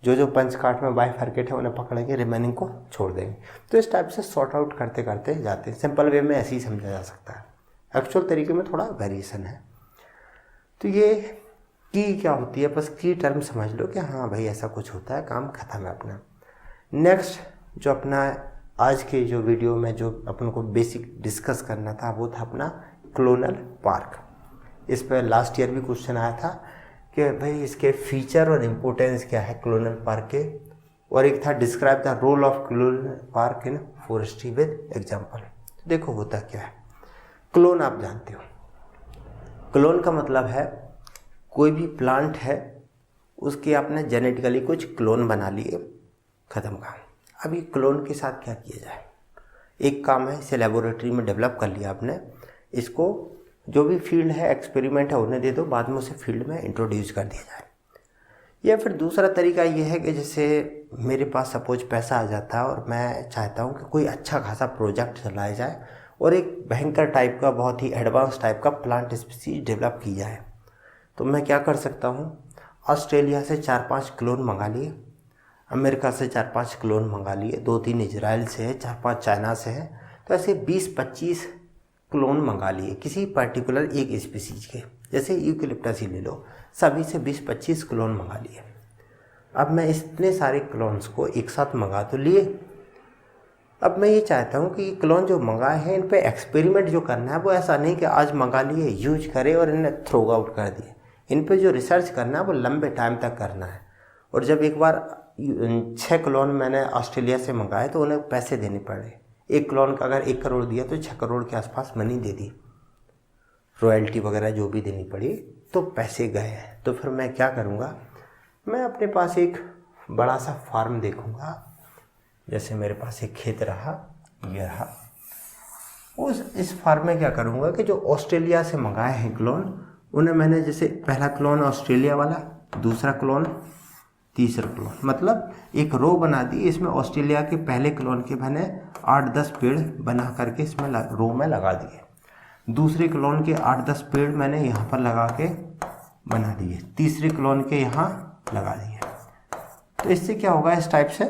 जो पंच कार्ड में बाइफर्केट है उन्हें पकड़ेंगे, रिमेनिंग को छोड़ देंगे। तो इस टाइप से सॉर्ट आउट करते करते जाते हैं। सिंपल वे में ऐसे ही समझा जा सकता है, एक्चुअल तरीके में थोड़ा वेरिएशन है। तो ये की क्या होती है, बस की टर्म समझ लो कि हाँ भाई ऐसा कुछ होता है, काम खत्म है अपना। नेक्स्ट जो अपना आज के जो वीडियो में जो अपन को बेसिक डिस्कस करना था वो था अपना क्लोनल पार्क। इस पर लास्ट ईयर भी क्वेश्चन आया था कि भाई इसके फीचर और इम्पोर्टेंस क्या है क्लोनल पार्क के, और एक था describe the role of clonal park in forestry with example. देखो होता क्या है, क्लोन आप जानते हो, क्लोन का मतलब है कोई भी प्लांट है उसके आपने जेनेटिकली कुछ क्लोन बना लिए, ख़त्म काम। अब ये क्लोन के साथ क्या किया जाए, एक काम है इसे लेबोरेटरी में डेवलप कर लिया आपने, इसको जो भी फील्ड है एक्सपेरिमेंट है उन्हें दे दो, बाद में उसे फील्ड में इंट्रोड्यूस कर दिया जाए। या फिर दूसरा तरीका ये है कि जैसे मेरे पास सपोज पैसा आ जाता है और मैं चाहता हूँ कि कोई अच्छा खासा प्रोजेक्ट चलाया जाए और एक भयंकर टाइप का, बहुत ही एडवांस टाइप का प्लांट स्पीसीज डेवलप की जाए। तो मैं क्या कर सकता हूँ, ऑस्ट्रेलिया से 4-5 क्लोन मंगा लिए, अमेरिका से 4-5 क्लोन मंगा लिए, 2-3 इजराइल से है, 4-5 चाइना से है, तो ऐसे 20-25 क्लोन मंगा लिए किसी पर्टिकुलर एक स्पीसीज के। जैसे यूकेलिप्टस ही ले लो, सभी से 20-25 क्लोन मंगा लिए। अब मैं इतने सारे क्लोन्स को एक साथ मंगा तो लिए, अब मैं ये चाहता हूँ कि ये क्लोन जो मंगाए हैं इन पे एक्सपेरिमेंट जो करना है वो ऐसा नहीं कि आज मंगा लिए, यूज करे और इन्हें थ्रो आउट कर दिए। इन पे जो रिसर्च करना है वो लंबे टाइम तक करना है। और जब एक बार 6 क्लोन मैंने ऑस्ट्रेलिया से मंगाए तो उन्हें पैसे देने पड़े। एक क्लोन का अगर 1 करोड़ दिया तो 6 करोड़ के आसपास मनी दे दी, रॉयल्टी वगैरह जो भी देनी पड़ी, तो पैसे गए हैं। तो फिर मैं क्या करूँगा, मैं अपने पास एक बड़ा सा फार्म देखूँगा। जैसे मेरे पास एक खेत रहा, ये रहा, इस फार्म में क्या करूँगा कि जो ऑस्ट्रेलिया से मंगाए हैं क्लोन, उन्हें मैंने जैसे पहला क्लोन ऑस्ट्रेलिया वाला, दूसरा क्लोन, तीसरा क्लोन, मतलब एक रो बना दी। इसमें ऑस्ट्रेलिया के पहले क्लोन के मैंने 8-10 पेड़ बना करके इसमें रो में लगा दिए। दूसरे क्लोन के 8-10 पेड़ मैंने यहाँ पर लगा के बना दिए, तीसरे क्लोन के यहाँ लगा दिए। तो इससे क्या होगा, इस टाइप से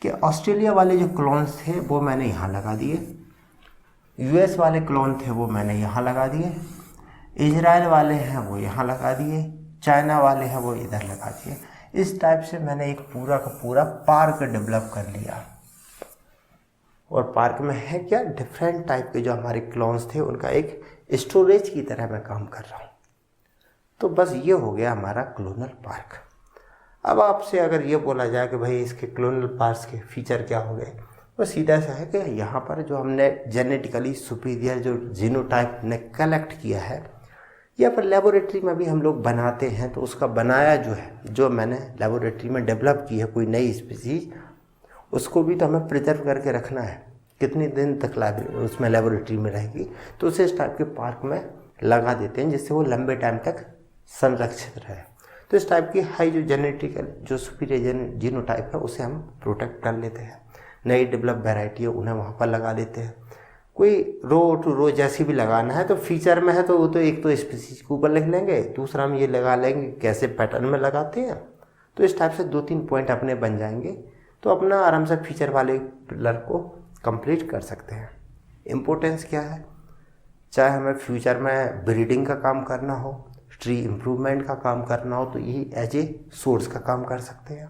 कि ऑस्ट्रेलिया वाले जो क्लोन्स थे वो मैंने यहाँ लगा दिए, यूएस वाले क्लोन थे वो मैंने यहाँ लगा दिए, इजराइल वाले हैं वो यहाँ लगा दिए, चाइना वाले हैं वो इधर लगा दिए। इस टाइप से मैंने एक पूरा का पूरा पार्क डेवलप कर लिया। और पार्क में है क्या, डिफरेंट टाइप के जो हमारे क्लोन्स थे उनका एक स्टोरेज की तरह मैं काम कर रहा हूँ। तो बस ये हो गया हमारा क्लोनल पार्क। अब आपसे अगर ये बोला जाए कि भाई इसके क्लोनल पार्क्स के फीचर क्या हो गए, वो सीधा सा है कि यहाँ पर जो हमने जेनेटिकली सुपीरियर जो जीनोटाइप ने कलेक्ट किया है, या फिर लेबोरेटरी में भी हम लोग बनाते हैं, तो उसका बनाया जो है, जो मैंने लेबोरेटरी में डेवलप की है कोई नई स्पीसीज, उसको भी तो हमें प्रिजर्व करके रखना है, कितने दिन तक उसमें लेबोरेटरी में रहेगी। तो उसे इस टाइप के पार्क में लगा देते हैं जिससे वो लंबे टाइम तक संरक्षित रहे। तो इस टाइप की हाई जो जेनेटिकल जो सुपीरियर जीनोटाइप है उसे हम प्रोटेक्ट कर लेते हैं। नई डेवलप वैरायटी है उन्हें वहाँ पर लगा लेते हैं। कोई रो टू रो जैसी भी लगाना है तो फीचर में है तो वो तो एक तो स्पीसीज के ऊपर लिख लेंगे, दूसरा हम ये लगा लेंगे कैसे पैटर्न में लगाते हैं। तो इस टाइप से 2-3 पॉइंट अपने बन जाएंगे, तो अपना आराम से फीचर वाले पिलर को कंप्लीट कर सकते हैं। इम्पोर्टेंस क्या है, चाहे हमें फ्यूचर में ब्रीडिंग का काम करना हो, ट्री इम्प्रूवमेंट का काम करना हो, तो यही एज ए सोर्स का काम कर सकते हैं।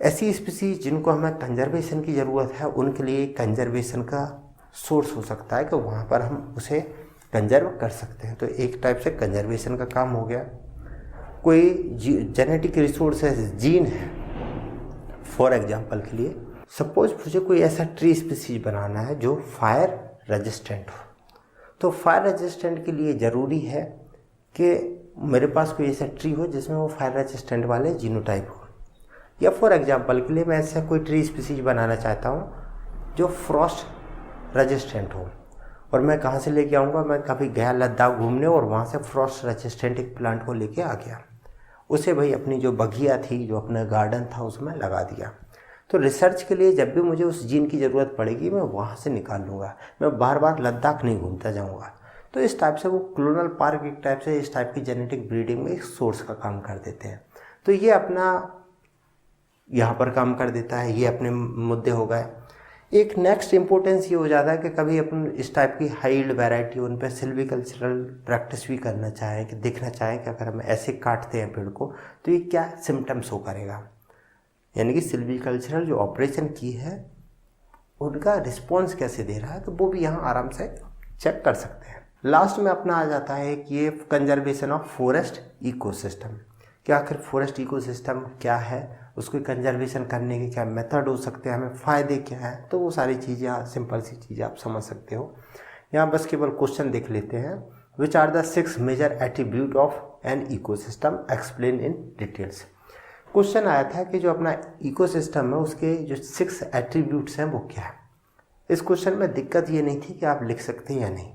ऐसी स्पीसीज जिनको हमें कंजर्वेशन की ज़रूरत है उनके लिए कंजर्वेशन का सोर्स हो सकता है कि वहाँ पर हम उसे कंजर्व कर सकते हैं। तो एक टाइप से कंजर्वेशन का काम हो गया। कोई जेनेटिक रिसोर्सेज जीन है, फॉर एग्जांपल के लिए सपोज मुझे कोई ऐसा ट्री स्पीसीज बनाना है जो फायर रेजिस्टेंट हो, तो फायर रेजिस्टेंट के लिए ज़रूरी है कि मेरे पास कोई ऐसा ट्री हो जिसमें वो फायर रेजिस्टेंट वाले जीनोटाइप हो। या फॉर एग्जांपल के लिए मैं ऐसा कोई ट्री स्पीसीज बनाना चाहता हूँ जो फ्रॉस्ट रेजिस्टेंट हो, और मैं कहाँ से लेके आऊँगा, मैं कभी गया लद्दाख घूमने और वहाँ से फ्रॉस्ट रेजिस्टेंट एक प्लांट को लेके आ गया, उसे भाई अपनी जो बगिया थी, जो अपना गार्डन था उसमें लगा दिया। तो रिसर्च के लिए जब भी मुझे उस जीन की ज़रूरत पड़ेगी मैं वहाँ से निकाल लूँगा, मैं बार बार लद्दाख नहीं घूमता जाऊँगा। तो इस टाइप से वो क्लोनल पार्क एक टाइप से इस टाइप की जेनेटिक ब्रीडिंग में एक सोर्स का काम कर देते हैं। तो ये अपना यहाँ पर काम कर देता है, ये अपने मुद्दे हो गए। एक नेक्स्ट इम्पोर्टेंस ये हो जाता है कि कभी अपन इस टाइप की हाइल्ड वैरायटी उन पर सिल्वीकल्चरल प्रैक्टिस भी करना चाहें, कि देखना चाहें कि अगर हम ऐसे काटते हैं पेड़ को तो ये क्या सिम्टम्स शो करेगा, यानी कि सिल्वीकल्चरल जो ऑपरेशन की है उनका रिस्पॉन्स कैसे दे रहा है, तो वो भी यहाँ आराम से चेक कर सकते हैं। लास्ट में अपना आ जाता है कि ये कंजर्वेशन ऑफ फॉरेस्ट इकोसिस्टम, कि आखिर फॉरेस्ट इकोसिस्टम क्या है, उसको कंजर्वेशन करने के क्या मेथड हो सकते हैं, हमें फ़ायदे क्या हैं। तो वो सारी चीज़ें, सिंपल सी चीज़ें आप समझ सकते हो। यहाँ बस केवल क्वेश्चन देख लेते हैं। Which are the 6 major attribute of an ecosystem, explain in details. Question आया था कि जो अपना इकोसिस्टम है उसके जो 6 एट्रीब्यूट्स हैं वो क्या है। इस क्वेश्चन में दिक्कत ये नहीं थी कि आप लिख सकते हैं या नहीं,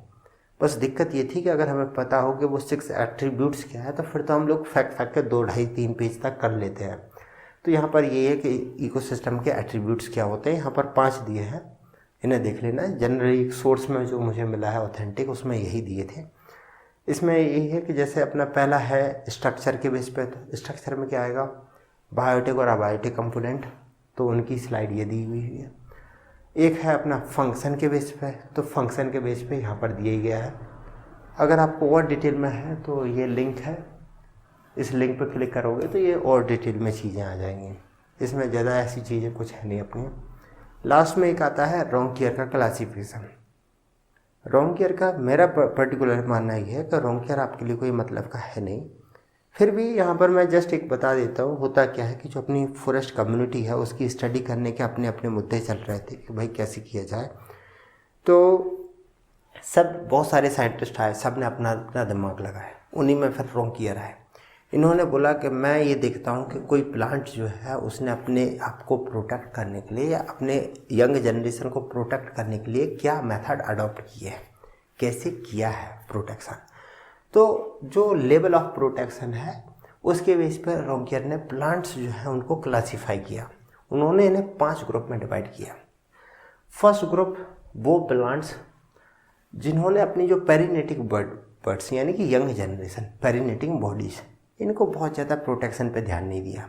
बस दिक्कत ये थी कि अगर हमें पता हो कि वो 6 एट्रीब्यूट्स क्या है तो फिर तो हम लोग फैक्ट के 2, 2.5, 3 पेज तक कर लेते हैं। तो यहाँ पर ये है कि इकोसिस्टम के एट्रीब्यूट्स क्या होते हैं। यहाँ पर 5 दिए हैं, इन्हें देख लेना। जनरली सोर्स में जो मुझे मिला है ऑथेंटिक, उसमें यही दिए थे। इसमें यही है कि जैसे अपना पहला है स्ट्रक्चर के बेस पे, तो स्ट्रक्चर में क्या आएगा, बायोटिक और अबायोटिक कंपोनेंट, तो उनकी स्लाइड ये दी हुई है। एक है अपना फंक्शन के बेस पे, तो फंक्शन के बेस पे यहाँ पर दिया गया है। अगर आपको और डिटेल में है तो ये लिंक है, इस लिंक पर क्लिक करोगे तो ये और डिटेल में चीज़ें आ जाएंगी। इसमें ज़्यादा ऐसी चीज़ें कुछ है नहीं अपनी। लास्ट में एक आता है रोंकियर का क्लासिफिकेशन। रोंकियर का मेरा पर्टिकुलर मानना ये है कि रोंकियर आपके लिए कोई मतलब का है नहीं, फिर भी यहाँ पर मैं जस्ट एक बता देता हूँ। होता क्या है कि जो अपनी फॉरेस्ट कम्युनिटी है उसकी स्टडी करने के अपने अपने मुद्दे चल रहे थे कि भाई कैसे किया जाए। तो बहुत सारे साइंटिस्ट आए, सब ने अपना अपना दिमाग लगाया, उन्हीं में फिर रोंकियर आए। इन्होंने बोला कि मैं ये देखता हूँ कि कोई प्लांट जो है उसने अपने आप को प्रोटेक्ट करने के लिए या अपने यंग जनरेशन को प्रोटेक्ट करने के लिए क्या मेथड अडॉप्ट किए हैं, कैसे किया है प्रोटेक्शन। तो जो लेवल ऑफ प्रोटेक्शन है उसके बेस पर रोंकियर ने प्लांट्स जो है उनको क्लासीफाई किया। उन्होंने इन्हें 5 ग्रुप में डिवाइड किया। फर्स्ट ग्रुप वो प्लांट्स जिन्होंने अपनी जो पेरिनेटिक बर्ड्स यानी कि यंग जनरेशन, पेरिनेटिक बॉडीज, इनको बहुत ज़्यादा प्रोटेक्शन पे ध्यान नहीं दिया।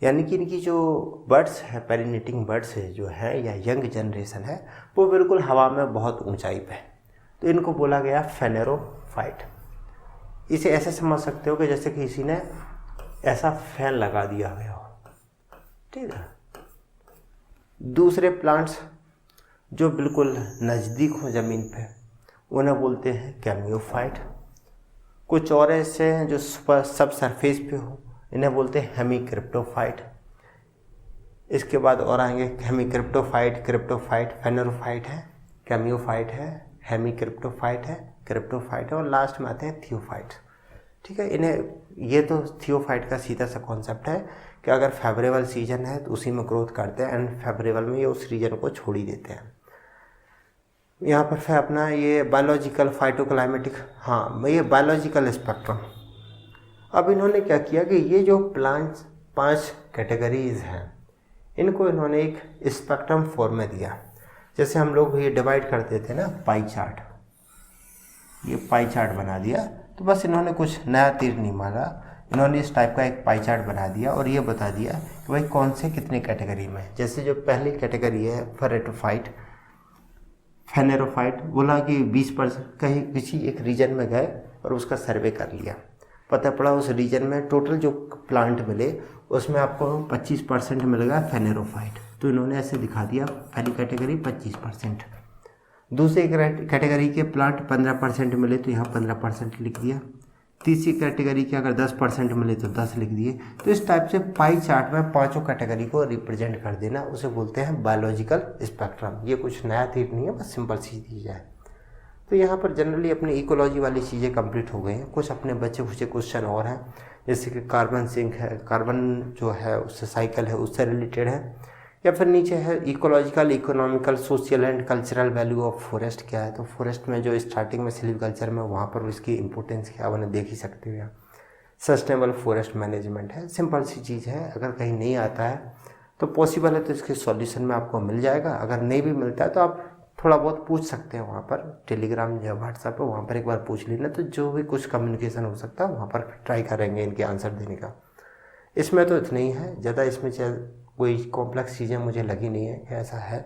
यानी कि इनकी जो बर्ड्स है, पेरिनेटिंग बर्ड्स है जो है या यंग जनरेशन है, वो बिल्कुल हवा में बहुत ऊंचाई पे, तो इनको बोला गया फेनेरोफाइट। इसे ऐसे समझ सकते हो कि जैसे कि किसी ने ऐसा फैन लगा दिया गया हो, ठीक है। दूसरे प्लांट्स जो बिल्कुल नज़दीक हो ज़मीन पे, उन्हें बोलते हैं कैमियोफाइट। कुछ और ऐसे हैं जो सब सरफेस पे हो, इन्हें बोलते हैं हेमीक्रिप्टोफाइट। इसके बाद और आएंगे हेमीक्रिप्टोफाइट, क्रिप्टोफाइट, फेनेरोफाइट है, कैमियोफाइट है, हेमीक्रिप्टोफाइट है, क्रिप्टोफाइट है, और लास्ट में आते हैं थियोफाइट। ठीक है, इन्हें ये तो थियोफाइट का सीधा सा कॉन्सेप्ट है कि अगर फेवरेबल सीजन है तो उसी में ग्रोथ करते हैं, एंड फेवरेबल में ये उस रीजन को छोड़ ही देते हैं। यहाँ पर फिर अपना ये बायोलॉजिकल फाइटोक्लाइमेटिक, हाँ ये बायोलॉजिकल स्पेक्ट्रम। अब इन्होंने क्या किया कि ये जो प्लांट्स 5 कैटेगरीज हैं, इनको इन्होंने एक स्पेक्ट्रम फॉर्म में दिया। जैसे हम लोग ये डिवाइड करते थे ना पाई चार्ट, ये पाई चार्ट बना दिया। तो बस इन्होंने कुछ नया तीर नहीं मारा, इन्होंने इस टाइप का एक पाई चार्ट बना दिया और ये बता दिया कि भाई कौन से कितने कैटेगरी में। जैसे जो पहली कैटेगरी है फेनेरोफाइट, बोला कि 20% कहीं किसी एक रीजन में गए और उसका सर्वे कर लिया, पता पड़ा उस रीजन में टोटल जो प्लांट मिले उसमें आपको 25% मिलेगा फेनेरोफाइट। तो इन्होंने ऐसे दिखा दिया, पहली कैटेगरी 25%। दूसरी कैटेगरी के प्लांट 15% मिले तो यहाँ 15% लिख दिया। तीसरी कैटेगरी के अगर 10% मिले तो 10 लिख दिए। तो इस टाइप से पाई चार्ट में 5 कैटेगरी को रिप्रेजेंट कर देना, उसे बोलते हैं बायोलॉजिकल स्पेक्ट्रम। ये कुछ नया तीर नहीं है, बस सिंपल सी चीज़ है। तो यहाँ पर जनरली अपनी इकोलॉजी वाली चीज़ें कंप्लीट हो गई हैं। कुछ अपने बच्चे कुछ क्वेश्चन और हैं, जैसे कि कार्बन सिंक है, कार्बन जो है उससे साइकिल है, उससे रिलेटेड है। या फिर नीचे है ecological, economical, social and cultural value of forest क्या है। तो फॉरेस्ट में जो स्टार्टिंग में सिल्वीकल्चर में वहाँ पर उसकी इंपॉर्टेंस क्या, उन्हें देख ही सकते हो। सस्टेनेबल फॉरेस्ट मैनेजमेंट है, सिंपल सी चीज़ है। अगर कहीं नहीं आता है तो पॉसिबल है तो इसके सॉल्यूशन में आपको मिल जाएगा। अगर नहीं भी मिलता है तो आप थोड़ा बहुत पूछ सकते हैं वहाँ पर, टेलीग्राम या व्हाट्सएप पर, वहाँ पर एक बार पूछ लेना। तो जो भी कुछ कम्युनिकेशन हो सकता है वहाँ पर ट्राई करेंगे इनके आंसर देने का। इसमें तो इतना ही है, ज़्यादा इसमें कोई कॉम्प्लेक्स चीज़ें मुझे लगी नहीं है कि ऐसा है।